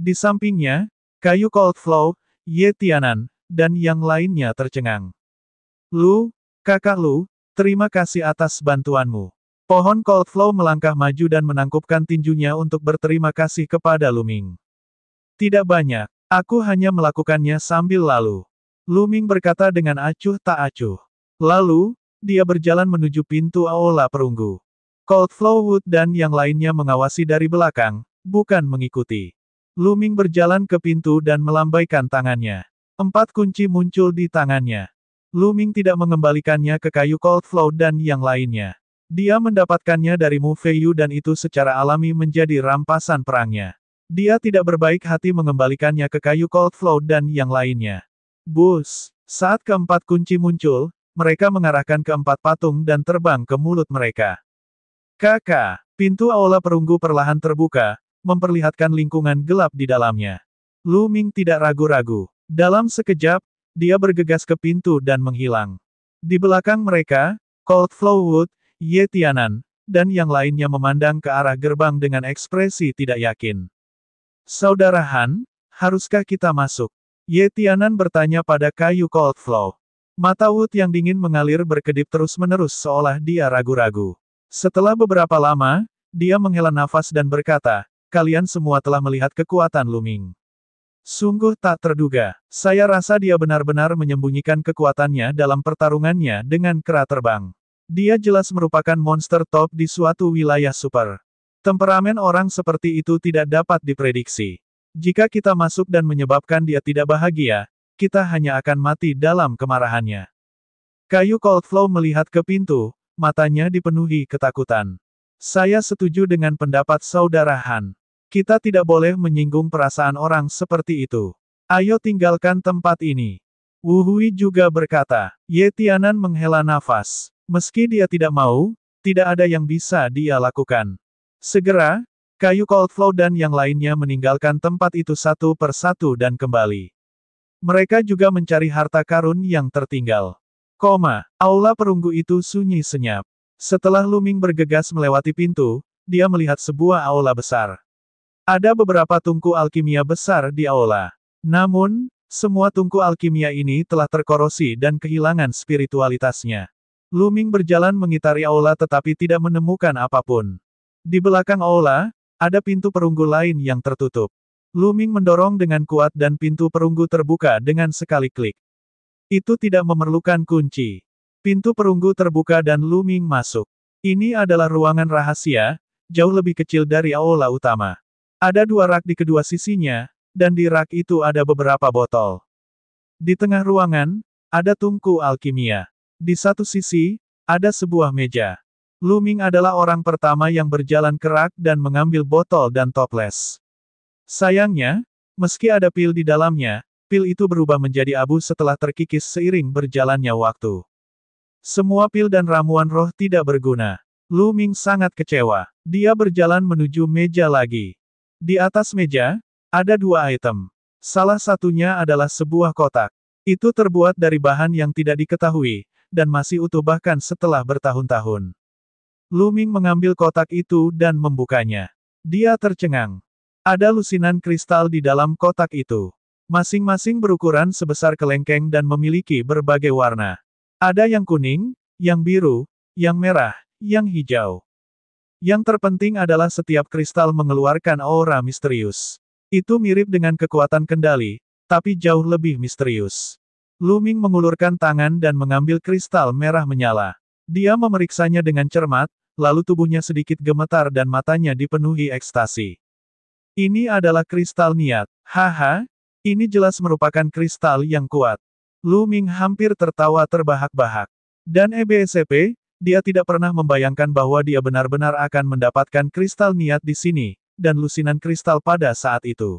Di sampingnya, kayu Cold Flow, Ye Tianan, dan yang lainnya tercengang. Lu, kakak Lu, terima kasih atas bantuanmu. Pohon Cold Flow melangkah maju dan menangkupkan tinjunya untuk berterima kasih kepada Lu Ming. Tidak banyak. Aku hanya melakukannya sambil lalu. Lu Ming berkata dengan acuh tak acuh. Lalu, dia berjalan menuju pintu aula perunggu. Cold Flow Wood dan yang lainnya mengawasi dari belakang, bukan mengikuti. Lu Ming berjalan ke pintu dan melambaikan tangannya. 4 kunci muncul di tangannya. Lu Ming tidak mengembalikannya ke kayu Cold Flow dan yang lainnya. Dia mendapatkannya dari Mu Fei Yu dan itu secara alami menjadi rampasan perangnya. Dia tidak berbaik hati mengembalikannya ke kayu Cold Flow dan yang lainnya. Bus, saat keempat kunci muncul, mereka mengarahkan keempat patung dan terbang ke mulut mereka. Kakak, pintu aula perunggu perlahan terbuka, memperlihatkan lingkungan gelap di dalamnya. Lu Ming tidak ragu-ragu. Dalam sekejap, dia bergegas ke pintu dan menghilang. Di belakang mereka, Cold Flow Wood, Ye Tianan, dan yang lainnya memandang ke arah gerbang dengan ekspresi tidak yakin. Saudara Han, haruskah kita masuk? Ye Tianan bertanya pada kayu Cold Flow. Mata Wood yang dingin mengalir berkedip terus-menerus seolah dia ragu-ragu. Setelah beberapa lama, dia menghela nafas dan berkata, kalian semua telah melihat kekuatan Lu Ming. Sungguh tak terduga, saya rasa dia benar-benar menyembunyikan kekuatannya dalam pertarungannya dengan kera terbang. Dia jelas merupakan monster top di suatu wilayah super. Temperamen orang seperti itu tidak dapat diprediksi. Jika kita masuk dan menyebabkan dia tidak bahagia, kita hanya akan mati dalam kemarahannya. Kayu Cold Flow melihat ke pintu, matanya dipenuhi ketakutan. Saya setuju dengan pendapat Saudara Han. Kita tidak boleh menyinggung perasaan orang seperti itu. Ayo tinggalkan tempat ini. Wu Hui juga berkata. Ye Tianan menghela nafas. Meski dia tidak mau, tidak ada yang bisa dia lakukan. Segera, kayu Coldflow dan yang lainnya meninggalkan tempat itu satu persatu dan kembali. Mereka juga mencari harta karun yang tertinggal. Aula perunggu itu sunyi senyap. Setelah Luming bergegas melewati pintu, dia melihat sebuah aula besar. Ada beberapa tungku alkimia besar di aula. Namun, semua tungku alkimia ini telah terkorosi dan kehilangan spiritualitasnya. Luming berjalan mengitari aula tetapi tidak menemukan apapun. Di belakang aula, ada pintu perunggu lain yang tertutup. Luming mendorong dengan kuat dan pintu perunggu terbuka dengan sekali klik. Itu tidak memerlukan kunci. Pintu perunggu terbuka dan Luming masuk. Ini adalah ruangan rahasia, jauh lebih kecil dari aula utama. Ada dua rak di kedua sisinya, dan di rak itu ada beberapa botol. Di tengah ruangan, ada tungku alkimia. Di satu sisi, ada sebuah meja. Luming adalah orang pertama yang berjalan ke rak dan mengambil botol dan toples. Sayangnya, meski ada pil di dalamnya, pil itu berubah menjadi abu setelah terkikis seiring berjalannya waktu. Semua pil dan ramuan roh tidak berguna. Luming sangat kecewa. Dia berjalan menuju meja lagi. Di atas meja, ada dua item. Salah satunya adalah sebuah kotak. Itu terbuat dari bahan yang tidak diketahui, dan masih utuh bahkan setelah bertahun-tahun. Luming mengambil kotak itu dan membukanya. Dia tercengang. Ada lusinan kristal di dalam kotak itu. Masing-masing berukuran sebesar kelengkeng dan memiliki berbagai warna. Ada yang kuning, yang biru, yang merah, yang hijau. Yang terpenting adalah setiap kristal mengeluarkan aura misterius. Itu mirip dengan kekuatan kendali, tapi jauh lebih misterius. Luming mengulurkan tangan dan mengambil kristal merah menyala. Dia memeriksanya dengan cermat, lalu tubuhnya sedikit gemetar dan matanya dipenuhi ekstasi. Ini adalah kristal niat. Haha, ini jelas merupakan kristal yang kuat. Luming hampir tertawa terbahak-bahak. Dan EBSCP, dia tidak pernah membayangkan bahwa dia benar-benar akan mendapatkan kristal niat di sini, dan lusinan kristal pada saat itu.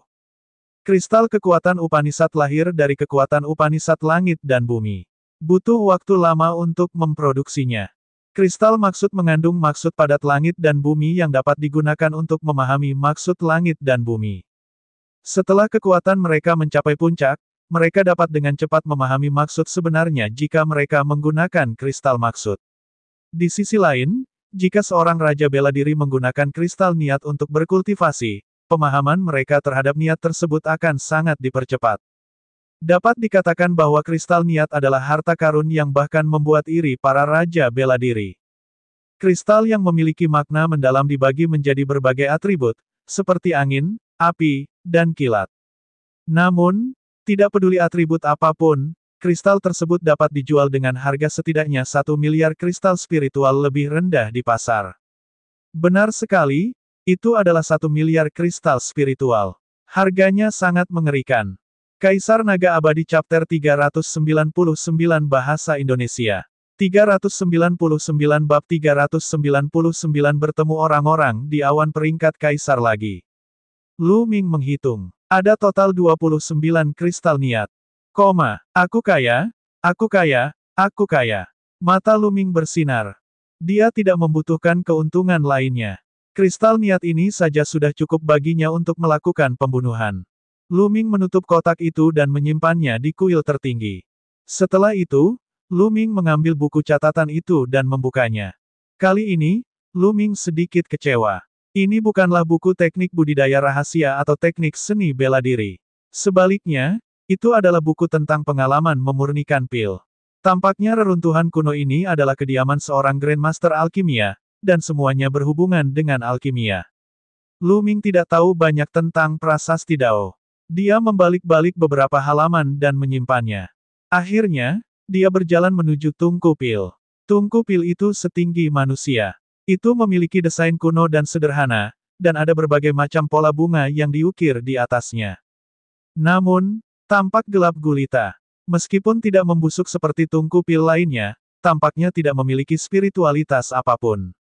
Kristal kekuatan Upanishad lahir dari kekuatan Upanishad langit dan bumi. Butuh waktu lama untuk memproduksinya. Kristal maksud mengandung maksud padat langit dan bumi yang dapat digunakan untuk memahami maksud langit dan bumi. Setelah kekuatan mereka mencapai puncak, mereka dapat dengan cepat memahami maksud sebenarnya jika mereka menggunakan kristal maksud. Di sisi lain, jika seorang raja bela diri menggunakan kristal niat untuk berkultivasi, pemahaman mereka terhadap niat tersebut akan sangat dipercepat. Dapat dikatakan bahwa kristal niat adalah harta karun yang bahkan membuat iri para raja bela diri. Kristal yang memiliki makna mendalam dibagi menjadi berbagai atribut, seperti angin, api, dan kilat. Namun, tidak peduli atribut apapun, kristal tersebut dapat dijual dengan harga setidaknya 1 miliar kristal spiritual lebih rendah di pasar. Benar sekali, itu adalah 1 miliar kristal spiritual. Harganya sangat mengerikan. Kaisar Naga Abadi Chapter 399 Bahasa Indonesia. 399 Bab 399 bertemu orang-orang di awan peringkat Kaisar lagi. Luming menghitung. Ada total 29 kristal niat. Aku kaya, aku kaya, aku kaya. Mata Luming bersinar. Dia tidak membutuhkan keuntungan lainnya. Kristal niat ini saja sudah cukup baginya untuk melakukan pembunuhan. Luming menutup kotak itu dan menyimpannya di kuil tertinggi. Setelah itu, Luming mengambil buku catatan itu dan membukanya. Kali ini, Luming sedikit kecewa. Ini bukanlah buku teknik budidaya rahasia atau teknik seni bela diri. Sebaliknya, itu adalah buku tentang pengalaman memurnikan pil. Tampaknya reruntuhan kuno ini adalah kediaman seorang Grandmaster Alkimia, dan semuanya berhubungan dengan alkimia. Luming tidak tahu banyak tentang prasasti Dao. Dia membalik-balik beberapa halaman dan menyimpannya. Akhirnya, dia berjalan menuju tungku pil. Tungku pil itu setinggi manusia. Itu memiliki desain kuno dan sederhana, dan ada berbagai macam pola bunga yang diukir di atasnya. Namun, tampak gelap gulita. Meskipun tidak membusuk seperti tungku pil lainnya, tampaknya tidak memiliki spiritualitas apapun.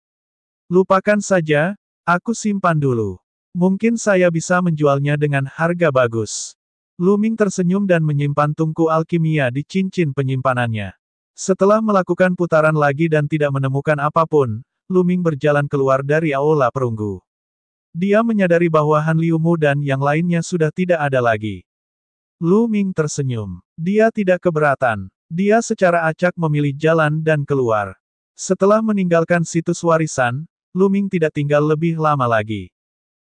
Lupakan saja, aku simpan dulu. Mungkin saya bisa menjualnya dengan harga bagus. Luming tersenyum dan menyimpan tungku alkimia di cincin penyimpanannya. Setelah melakukan putaran lagi dan tidak menemukan apapun, Lu Ming berjalan keluar dari aula perunggu. Dia menyadari bahwa Han Liumu dan yang lainnya sudah tidak ada lagi. Lu Ming tersenyum. Dia tidak keberatan. Dia secara acak memilih jalan dan keluar. Setelah meninggalkan situs warisan, Lu Ming tidak tinggal lebih lama lagi.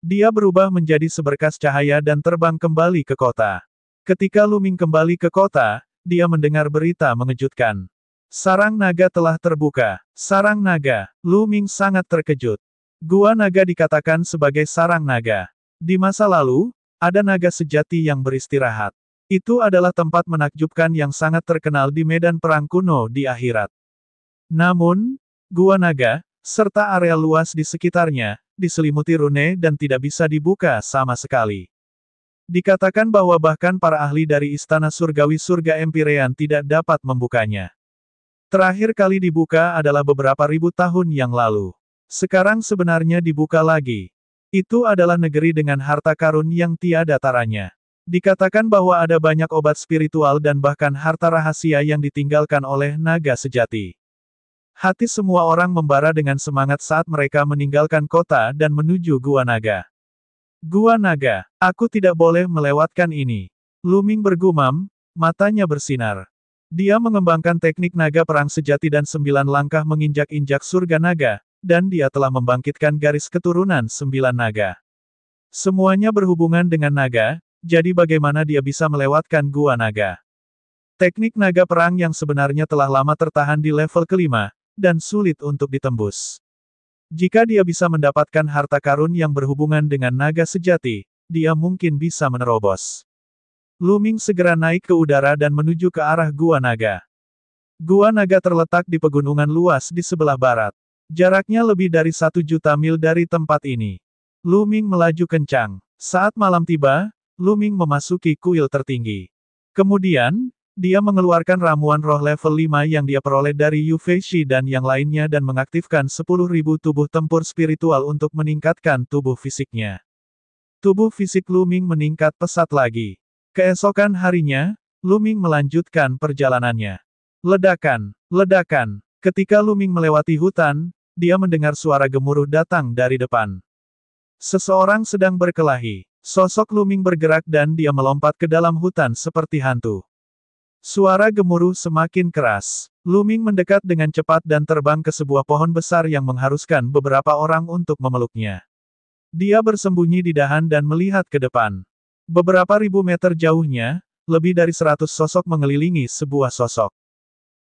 Dia berubah menjadi seberkas cahaya dan terbang kembali ke kota. Ketika Lu Ming kembali ke kota, dia mendengar berita mengejutkan. Sarang naga telah terbuka. Sarang naga. Lu Ming sangat terkejut. Gua naga dikatakan sebagai sarang naga. Di masa lalu, ada naga sejati yang beristirahat. Itu adalah tempat menakjubkan yang sangat terkenal di medan perang kuno di akhirat. Namun, gua naga, serta area luas di sekitarnya, diselimuti rune dan tidak bisa dibuka sama sekali. Dikatakan bahwa bahkan para ahli dari istana surgawi surga Empyrean tidak dapat membukanya. Terakhir kali dibuka adalah beberapa ribu tahun yang lalu. Sekarang sebenarnya dibuka lagi. Itu adalah negeri dengan harta karun yang tiada taranya. Dikatakan bahwa ada banyak obat spiritual dan bahkan harta rahasia yang ditinggalkan oleh naga sejati. Hati semua orang membara dengan semangat saat mereka meninggalkan kota dan menuju Gua Naga. Gua Naga, aku tidak boleh melewatkan ini. Lu Ming bergumam, matanya bersinar. Dia mengembangkan teknik naga perang sejati dan 9 langkah menginjak-injak surga naga, dan dia telah membangkitkan garis keturunan 9 naga. Semuanya berhubungan dengan naga, jadi bagaimana dia bisa melewatkan Gua Naga? Teknik naga perang yang sebenarnya telah lama tertahan di level kelima, dan sulit untuk ditembus. Jika dia bisa mendapatkan harta karun yang berhubungan dengan naga sejati, dia mungkin bisa menerobos. Lu Ming segera naik ke udara dan menuju ke arah Gua Naga. Gua Naga terletak di pegunungan luas di sebelah barat. Jaraknya lebih dari 1 juta mil dari tempat ini. Lu Ming melaju kencang. Saat malam tiba, Lu Ming memasuki kuil tertinggi. Kemudian, dia mengeluarkan ramuan roh level 5 yang dia peroleh dari Yu Feishi dan yang lainnya dan mengaktifkan 10.000 tubuh tempur spiritual untuk meningkatkan tubuh fisiknya. Tubuh fisik Lu Ming meningkat pesat lagi. Keesokan harinya, Lu Ming melanjutkan perjalanannya. Ledakan, ledakan. Ketika Lu Ming melewati hutan, dia mendengar suara gemuruh datang dari depan. Seseorang sedang berkelahi. Sosok Lu Ming bergerak dan dia melompat ke dalam hutan seperti hantu. Suara gemuruh semakin keras. Lu Ming mendekat dengan cepat dan terbang ke sebuah pohon besar yang mengharuskan beberapa orang untuk memeluknya. Dia bersembunyi di dahan dan melihat ke depan. Beberapa ribu meter jauhnya, lebih dari 100 sosok mengelilingi sebuah sosok.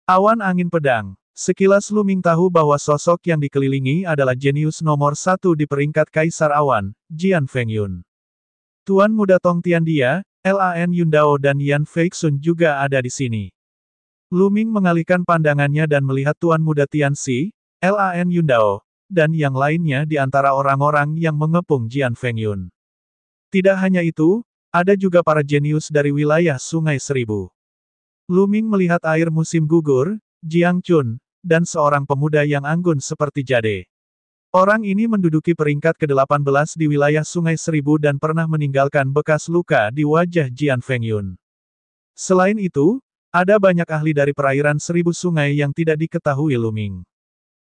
Awan angin pedang. Sekilas Lu Ming tahu bahwa sosok yang dikelilingi adalah jenius nomor 1 di peringkat Kaisar Awan, Jian Fengyun. Tuan Muda Tong Tiandia, Lan Yundao dan Yan Feixun juga ada di sini. Lu Ming mengalihkan pandangannya dan melihat Tuan Muda Tianxi, Lan Yundao, dan yang lainnya di antara orang-orang yang mengepung Jian Fengyun. Tidak hanya itu, ada juga para jenius dari wilayah Sungai Seribu. Lu Ming melihat air musim gugur, Jiang Chun, dan seorang pemuda yang anggun seperti Jade. Orang ini menduduki peringkat ke-18 di wilayah Sungai Seribu dan pernah meninggalkan bekas luka di wajah Jian Fengyun. Selain itu, ada banyak ahli dari perairan 1000 sungai yang tidak diketahui Lu Ming.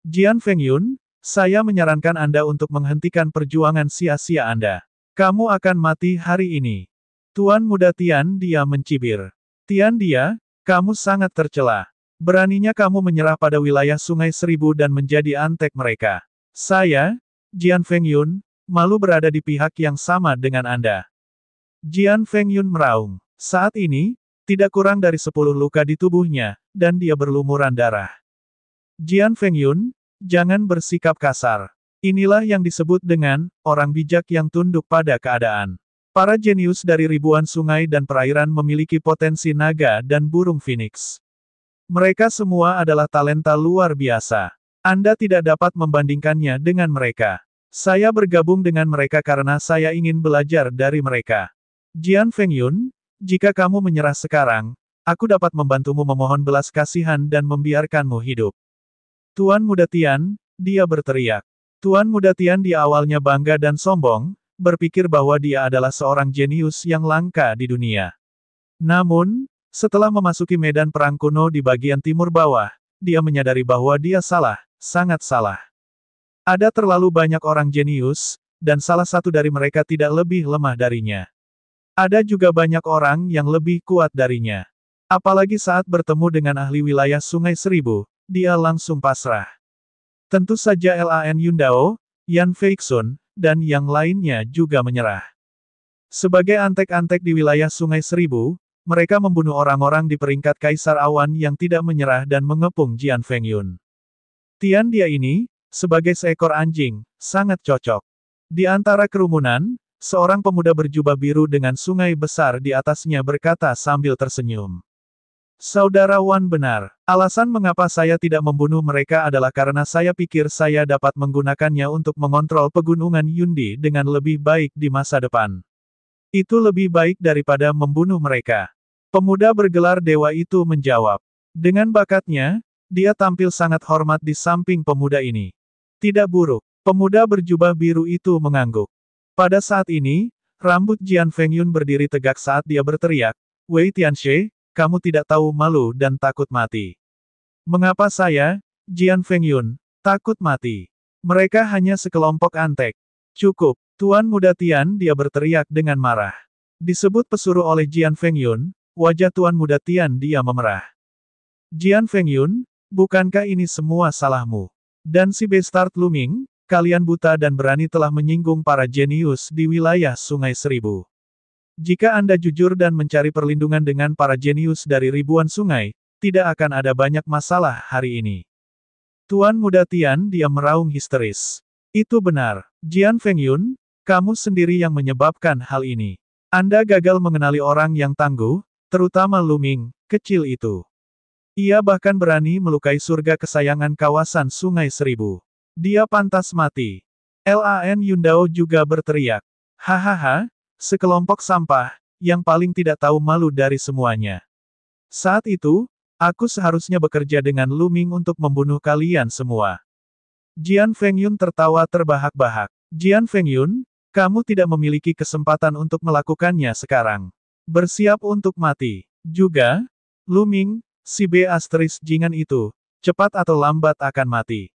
Jian Fengyun, saya menyarankan Anda untuk menghentikan perjuangan sia-sia Anda. Kamu akan mati hari ini. Tuan Muda Tian Dia mencibir. Tian Dia, kamu sangat tercela. Beraninya kamu menyerah pada wilayah Sungai Seribu dan menjadi antek mereka. Saya, Jian Fengyun, malu berada di pihak yang sama dengan Anda. Jian Fengyun meraung. Saat ini, tidak kurang dari 10 luka di tubuhnya, dan dia berlumuran darah. Jian Fengyun, jangan bersikap kasar. Inilah yang disebut dengan orang bijak yang tunduk pada keadaan. Para jenius dari ribuan sungai dan perairan memiliki potensi naga dan burung phoenix. Mereka semua adalah talenta luar biasa. Anda tidak dapat membandingkannya dengan mereka. Saya bergabung dengan mereka karena saya ingin belajar dari mereka. Jian Fengyun, jika kamu menyerah sekarang, aku dapat membantumu memohon belas kasihan dan membiarkanmu hidup. Tuan Muda Tian, dia berteriak. Tuan Muda Tian di awalnya bangga dan sombong, berpikir bahwa dia adalah seorang jenius yang langka di dunia. Namun, Setelah memasuki medan perang kuno di bagian timur bawah, dia menyadari bahwa dia salah, sangat salah. Ada terlalu banyak orang jenius, dan salah satu dari mereka tidak lebih lemah darinya. Ada juga banyak orang yang lebih kuat darinya. Apalagi saat bertemu dengan ahli wilayah Sungai Seribu, dia langsung pasrah. Tentu saja Lan Yundao, Yan Feixun, dan yang lainnya juga menyerah. Sebagai antek-antek di wilayah Sungai Seribu, mereka membunuh orang-orang di peringkat Kaisar Awan yang tidak menyerah dan mengepung Jian Fengyun. Tian dia ini, sebagai seekor anjing, sangat cocok. Di antara kerumunan, seorang pemuda berjubah biru dengan sungai besar di atasnya berkata sambil tersenyum. Saudara Wan benar. Alasan mengapa saya tidak membunuh mereka adalah karena saya pikir saya dapat menggunakannya untuk mengontrol pegunungan Yundi dengan lebih baik di masa depan. Itu lebih baik daripada membunuh mereka. Pemuda bergelar dewa itu menjawab. Dengan bakatnya, dia tampil sangat hormat di samping pemuda ini. Tidak buruk. Pemuda berjubah biru itu mengangguk. Pada saat ini, rambut Jian Fengyun berdiri tegak saat dia berteriak, Wei Tianxie, kamu tidak tahu malu dan takut mati. Mengapa saya, Jian Fengyun, takut mati? Mereka hanya sekelompok antek. Cukup, Tuan Muda Tian, dia berteriak dengan marah. Disebut pesuruh oleh Jian Fengyun, wajah Tuan Muda Tian dia memerah. Jian Fengyun, bukankah ini semua salahmu? Dan si Bestart Luming, kalian buta dan berani telah menyinggung para jenius di wilayah Sungai Seribu. Jika Anda jujur dan mencari perlindungan dengan para jenius dari ribuan sungai, tidak akan ada banyak masalah hari ini. Tuan Muda Tian dia meraung histeris. Itu benar, Jian Fengyun, kamu sendiri yang menyebabkan hal ini. Anda gagal mengenali orang yang tangguh, terutama Luming, kecil itu. Ia bahkan berani melukai surga kesayangan kawasan Sungai Seribu. Dia pantas mati. Lan Yundao juga berteriak. Hahaha, sekelompok sampah, yang paling tidak tahu malu dari semuanya. Saat itu, aku seharusnya bekerja dengan Luming untuk membunuh kalian semua. Jian Fengyun tertawa terbahak-bahak. Jian Fengyun, kamu tidak memiliki kesempatan untuk melakukannya sekarang. Bersiap untuk mati. Juga, Luming, si B asteris jingan itu, cepat atau lambat akan mati.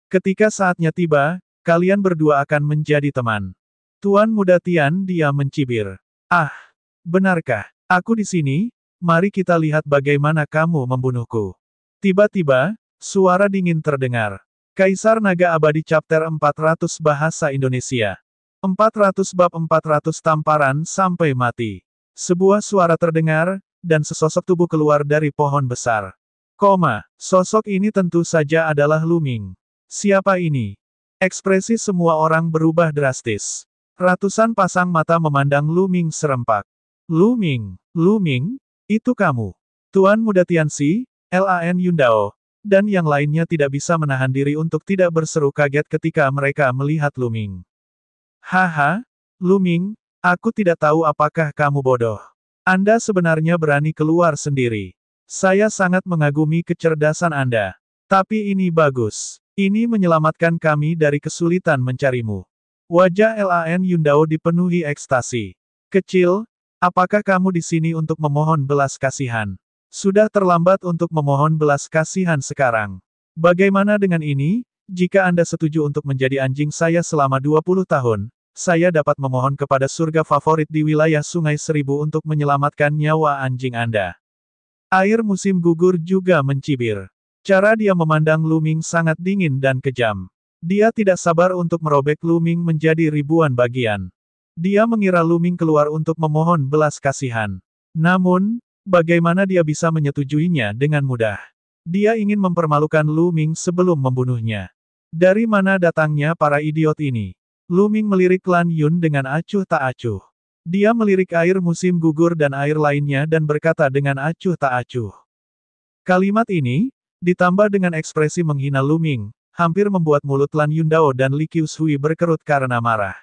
Ketika saatnya tiba, kalian berdua akan menjadi teman. Tuan Muda Tian dia mencibir. Ah, benarkah? Aku di sini, mari kita lihat bagaimana kamu membunuhku. Tiba-tiba, suara dingin terdengar. Kaisar Naga Abadi Chapter 400 Bahasa Indonesia. 400 bab 400 tamparan sampai mati. Sebuah suara terdengar, dan sesosok tubuh keluar dari pohon besar. Sosok ini tentu saja adalah Luming. Siapa ini? Ekspresi semua orang berubah drastis. Ratusan pasang mata memandang Luming serempak. Luming, itu kamu. Tuan Muda Tianxi, Lan Yundao, dan yang lainnya tidak bisa menahan diri untuk tidak berseru kaget ketika mereka melihat Luming. Haha, Luming, aku tidak tahu apakah kamu bodoh. Anda sebenarnya berani keluar sendiri. Saya sangat mengagumi kecerdasan Anda. Tapi ini bagus. Ini menyelamatkan kami dari kesulitan mencarimu. Wajah Lan Yundao dipenuhi ekstasi. Kecil, apakah kamu di sini untuk memohon belas kasihan? Sudah terlambat untuk memohon belas kasihan sekarang. Bagaimana dengan ini? Jika Anda setuju untuk menjadi anjing saya selama 20 tahun, saya dapat memohon kepada surga favorit di wilayah Sungai Seribu untuk menyelamatkan nyawa anjing Anda. Air musim gugur juga mencibir. Cara dia memandang Luming sangat dingin dan kejam. Dia tidak sabar untuk merobek Luming menjadi ribuan bagian. Dia mengira Luming keluar untuk memohon belas kasihan. Namun, bagaimana dia bisa menyetujuinya dengan mudah? Dia ingin mempermalukan Luming sebelum membunuhnya. Dari mana datangnya para idiot ini? Luming melirik Lan Yun dengan acuh tak acuh. Dia melirik air musim gugur dan air lainnya dan berkata dengan acuh tak acuh. Kalimat ini, ditambah dengan ekspresi menghina Luming, hampir membuat mulut Lan Yundao dan Li Qiushui berkerut karena marah.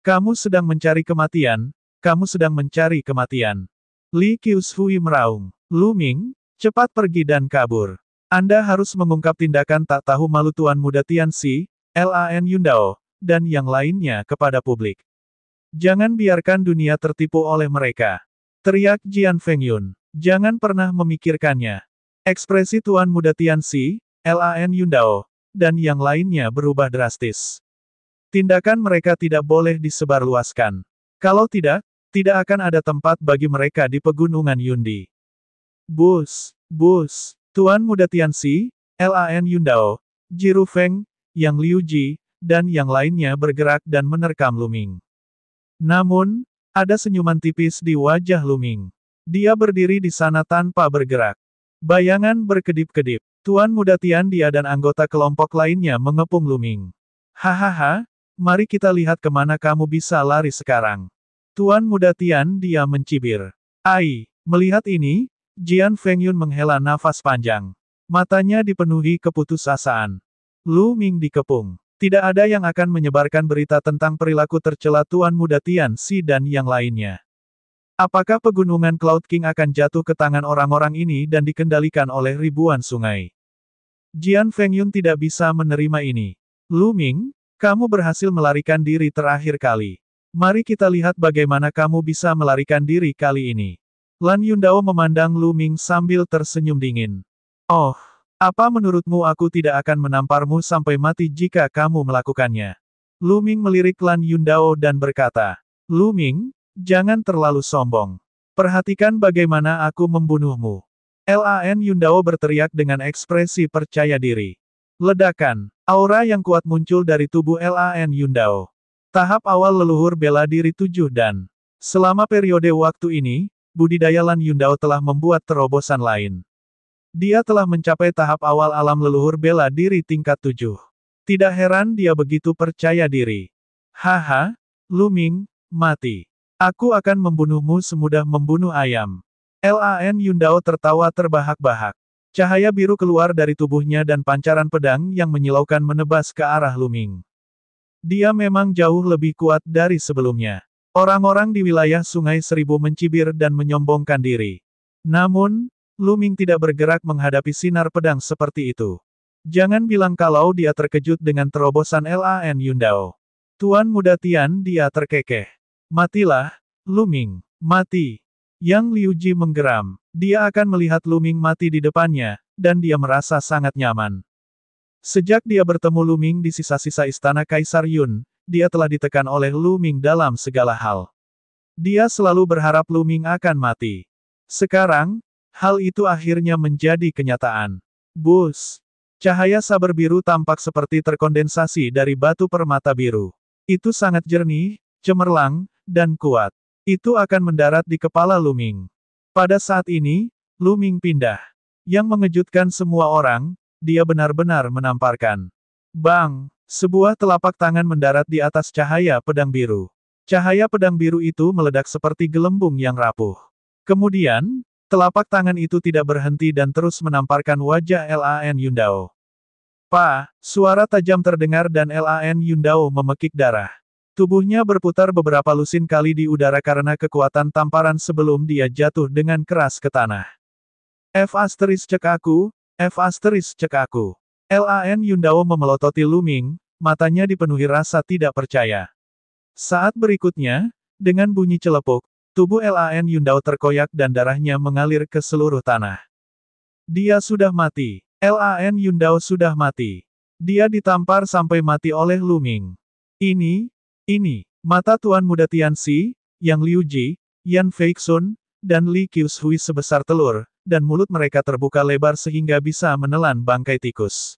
Kamu sedang mencari kematian, kamu sedang mencari kematian. Li Qiushui meraung. Luming, cepat pergi dan kabur. Anda harus mengungkap tindakan tak tahu malu Tuan Muda Tianxi, Lan Yundao, dan yang lainnya kepada publik. Jangan biarkan dunia tertipu oleh mereka. Teriak Jian Fengyun. Jangan pernah memikirkannya. Ekspresi Tuan Muda Tianxi, Lan Yundao, dan yang lainnya berubah drastis. Tindakan mereka tidak boleh disebarluaskan. Kalau tidak, tidak akan ada tempat bagi mereka di pegunungan Yundi. Bus, Tuan Muda Tianxi, Lan Yundao, Jiru Feng, Yang Liuji, dan yang lainnya bergerak dan menerkam Lu Ming. Namun, ada senyuman tipis di wajah Lu Ming. Dia berdiri di sana tanpa bergerak. Bayangan berkedip-kedip. Tuan Muda Tian Dia dan anggota kelompok lainnya mengepung Lu Ming. Hahaha, mari kita lihat kemana kamu bisa lari sekarang. Tuan Muda Tian Dia mencibir. Ai, melihat ini, Jian Fengyun menghela nafas panjang. Matanya dipenuhi keputusasaan. Lu Ming dikepung. Tidak ada yang akan menyebarkan berita tentang perilaku tercela Tuan Muda Tianxi dan yang lainnya. Apakah pegunungan Cloud King akan jatuh ke tangan orang-orang ini dan dikendalikan oleh ribuan sungai? Jian Fengyun tidak bisa menerima ini. Lu Ming, kamu berhasil melarikan diri terakhir kali. Mari kita lihat bagaimana kamu bisa melarikan diri kali ini. Lan Yundao memandang Lu Ming sambil tersenyum dingin. Oh, apa menurutmu aku tidak akan menamparmu sampai mati jika kamu melakukannya? Lu Ming melirik Lan Yundao dan berkata, Lu Ming, jangan terlalu sombong. Perhatikan bagaimana aku membunuhmu. Lan Yundao berteriak dengan ekspresi percaya diri. Ledakan, aura yang kuat muncul dari tubuh Lan Yundao. Tahap awal leluhur bela diri 7 dan selama periode waktu ini, budidaya Lan Yundao telah membuat terobosan lain. Dia telah mencapai tahap awal alam leluhur bela diri tingkat 7. Tidak heran dia begitu percaya diri. Haha, Lu Ming, mati. Aku akan membunuhmu semudah membunuh ayam. Lan Yundao tertawa terbahak-bahak. Cahaya biru keluar dari tubuhnya dan pancaran pedang yang menyilaukan menebas ke arah Lu Ming. Dia memang jauh lebih kuat dari sebelumnya. Orang-orang di wilayah Sungai Seribu mencibir dan menyombongkan diri. Namun, Lu Ming tidak bergerak menghadapi sinar pedang seperti itu. Jangan bilang kalau dia terkejut dengan terobosan Lan Yundao. Tuan Muda Tian Dia terkekeh. Matilah, Lu Ming. Mati. Yang Liuji menggeram. Dia akan melihat Lu Ming mati di depannya, dan dia merasa sangat nyaman. Sejak dia bertemu Lu Ming di sisa-sisa istana Kaisar Yun, dia telah ditekan oleh Lu Ming dalam segala hal. Dia selalu berharap Lu Ming akan mati. Sekarang, hal itu akhirnya menjadi kenyataan. Bus. Cahaya saber biru tampak seperti terkondensasi dari batu permata biru. Itu sangat jernih, cemerlang, dan kuat. Itu akan mendarat di kepala Lu Ming. Pada saat ini, Lu Ming pindah. Yang mengejutkan semua orang, dia benar-benar menamparkan. Bang! Sebuah telapak tangan mendarat di atas cahaya pedang biru. Cahaya pedang biru itu meledak seperti gelembung yang rapuh. Kemudian, telapak tangan itu tidak berhenti dan terus menamparkan wajah Lan Yundao. Suara tajam terdengar dan Lan Yundao memekik darah. Tubuhnya berputar beberapa lusin kali di udara karena kekuatan tamparan sebelum dia jatuh dengan keras ke tanah. Cek aku. Lan Yundao memelototi Lu Ming, matanya dipenuhi rasa tidak percaya. Saat berikutnya, dengan bunyi celepuk, tubuh Lan Yundao terkoyak dan darahnya mengalir ke seluruh tanah. Dia sudah mati. Lan Yundao sudah mati. Dia ditampar sampai mati oleh Lu Ming. Ini, mata Tuan Muda Tianxi, Yang Liuji, Yan Feixun, dan Li Qiushui sebesar telur, dan mulut mereka terbuka lebar sehingga bisa menelan bangkai tikus.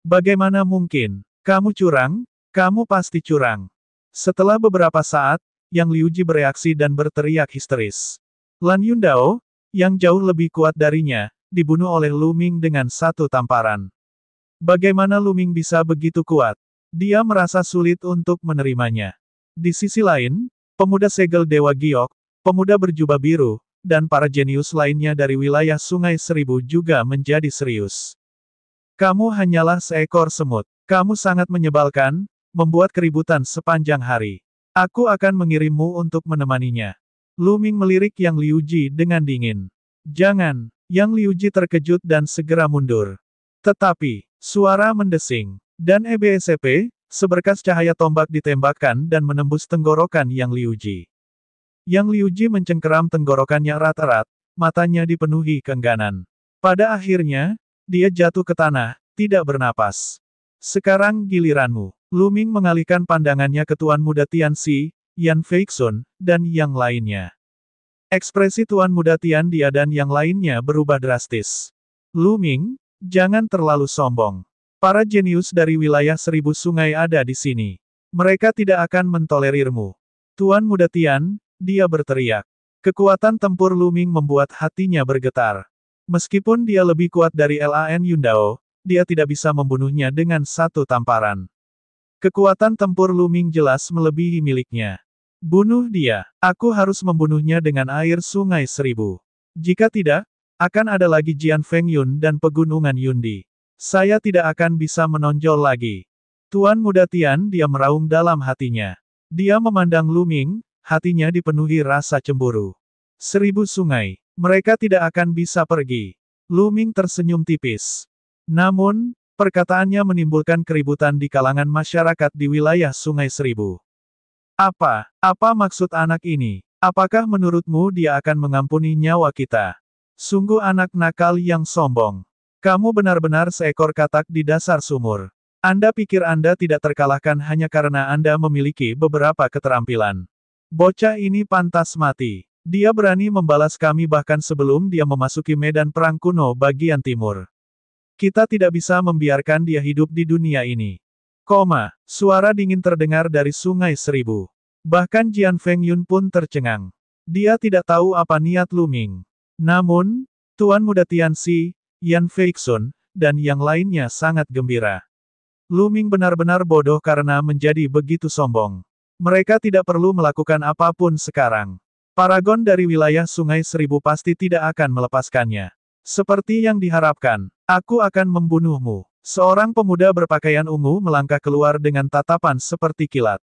Bagaimana mungkin? Kamu curang? Kamu pasti curang. Setelah beberapa saat, Yang Liuji bereaksi dan berteriak histeris. Lan Yundao, yang jauh lebih kuat darinya, dibunuh oleh Lu Ming dengan satu tamparan. Bagaimana Lu Ming bisa begitu kuat? Dia merasa sulit untuk menerimanya. Di sisi lain, pemuda segel Dewa Giok, pemuda berjubah biru, dan para jenius lainnya dari wilayah Sungai Seribu juga menjadi serius. Kamu hanyalah seekor semut. Kamu sangat menyebalkan, membuat keributan sepanjang hari. Aku akan mengirimmu untuk menemaninya. Lu Ming melirik Yang Liuji dengan dingin. Jangan. Yang Liuji terkejut dan segera mundur. Tetapi, suara mendesing. Dan seberkas cahaya tombak ditembakkan dan menembus tenggorokan Yang Liuji. Yang Liuji mencengkeram tenggorokannya erat-erat, matanya dipenuhi keengganan. Pada akhirnya, dia jatuh ke tanah, tidak bernapas. Sekarang giliranmu. Lu Ming mengalihkan pandangannya ke Tuan Muda Tianxi, Yan Feixun, dan yang lainnya. Ekspresi Tuan Muda Tian Dia dan yang lainnya berubah drastis. Lu Ming, jangan terlalu sombong. Para jenius dari wilayah 1000 sungai ada di sini. Mereka tidak akan mentolerirmu. Tuan Muda Tian, dia berteriak. Kekuatan tempur Lu Ming membuat hatinya bergetar. Meskipun dia lebih kuat dari Lan Yundao, dia tidak bisa membunuhnya dengan satu tamparan. Kekuatan tempur Lu Ming jelas melebihi miliknya. Bunuh dia. Aku harus membunuhnya dengan air sungai 1000. Jika tidak, akan ada lagi Jian Fengyun dan pegunungan Yundi. Saya tidak akan bisa menonjol lagi. Tuan Muda Tian dia meraung dalam hatinya. Dia memandang Lu Ming, hatinya dipenuhi rasa cemburu. 1000 sungai. Mereka tidak akan bisa pergi. Lu Ming tersenyum tipis. Namun, perkataannya menimbulkan keributan di kalangan masyarakat di wilayah Sungai 1000. Apa maksud anak ini? Apakah menurutmu dia akan mengampuni nyawa kita? Sungguh anak nakal yang sombong. Kamu benar-benar seekor katak di dasar sumur. Anda pikir Anda tidak terkalahkan hanya karena Anda memiliki beberapa keterampilan. Bocah ini pantas mati. Dia berani membalas kami bahkan sebelum dia memasuki medan perang kuno bagian timur. Kita tidak bisa membiarkan dia hidup di dunia ini. Suara dingin terdengar dari Sungai 1000. Bahkan Jian Fengyun pun tercengang. Dia tidak tahu apa niat Lu Ming. Namun, Tuan Muda Tianxi, Yan Feixun, dan yang lainnya sangat gembira. Lu Ming benar-benar bodoh karena menjadi begitu sombong. Mereka tidak perlu melakukan apapun sekarang. Paragon dari wilayah Sungai 1000 pasti tidak akan melepaskannya. Seperti yang diharapkan, aku akan membunuhmu. Seorang pemuda berpakaian ungu melangkah keluar dengan tatapan seperti kilat.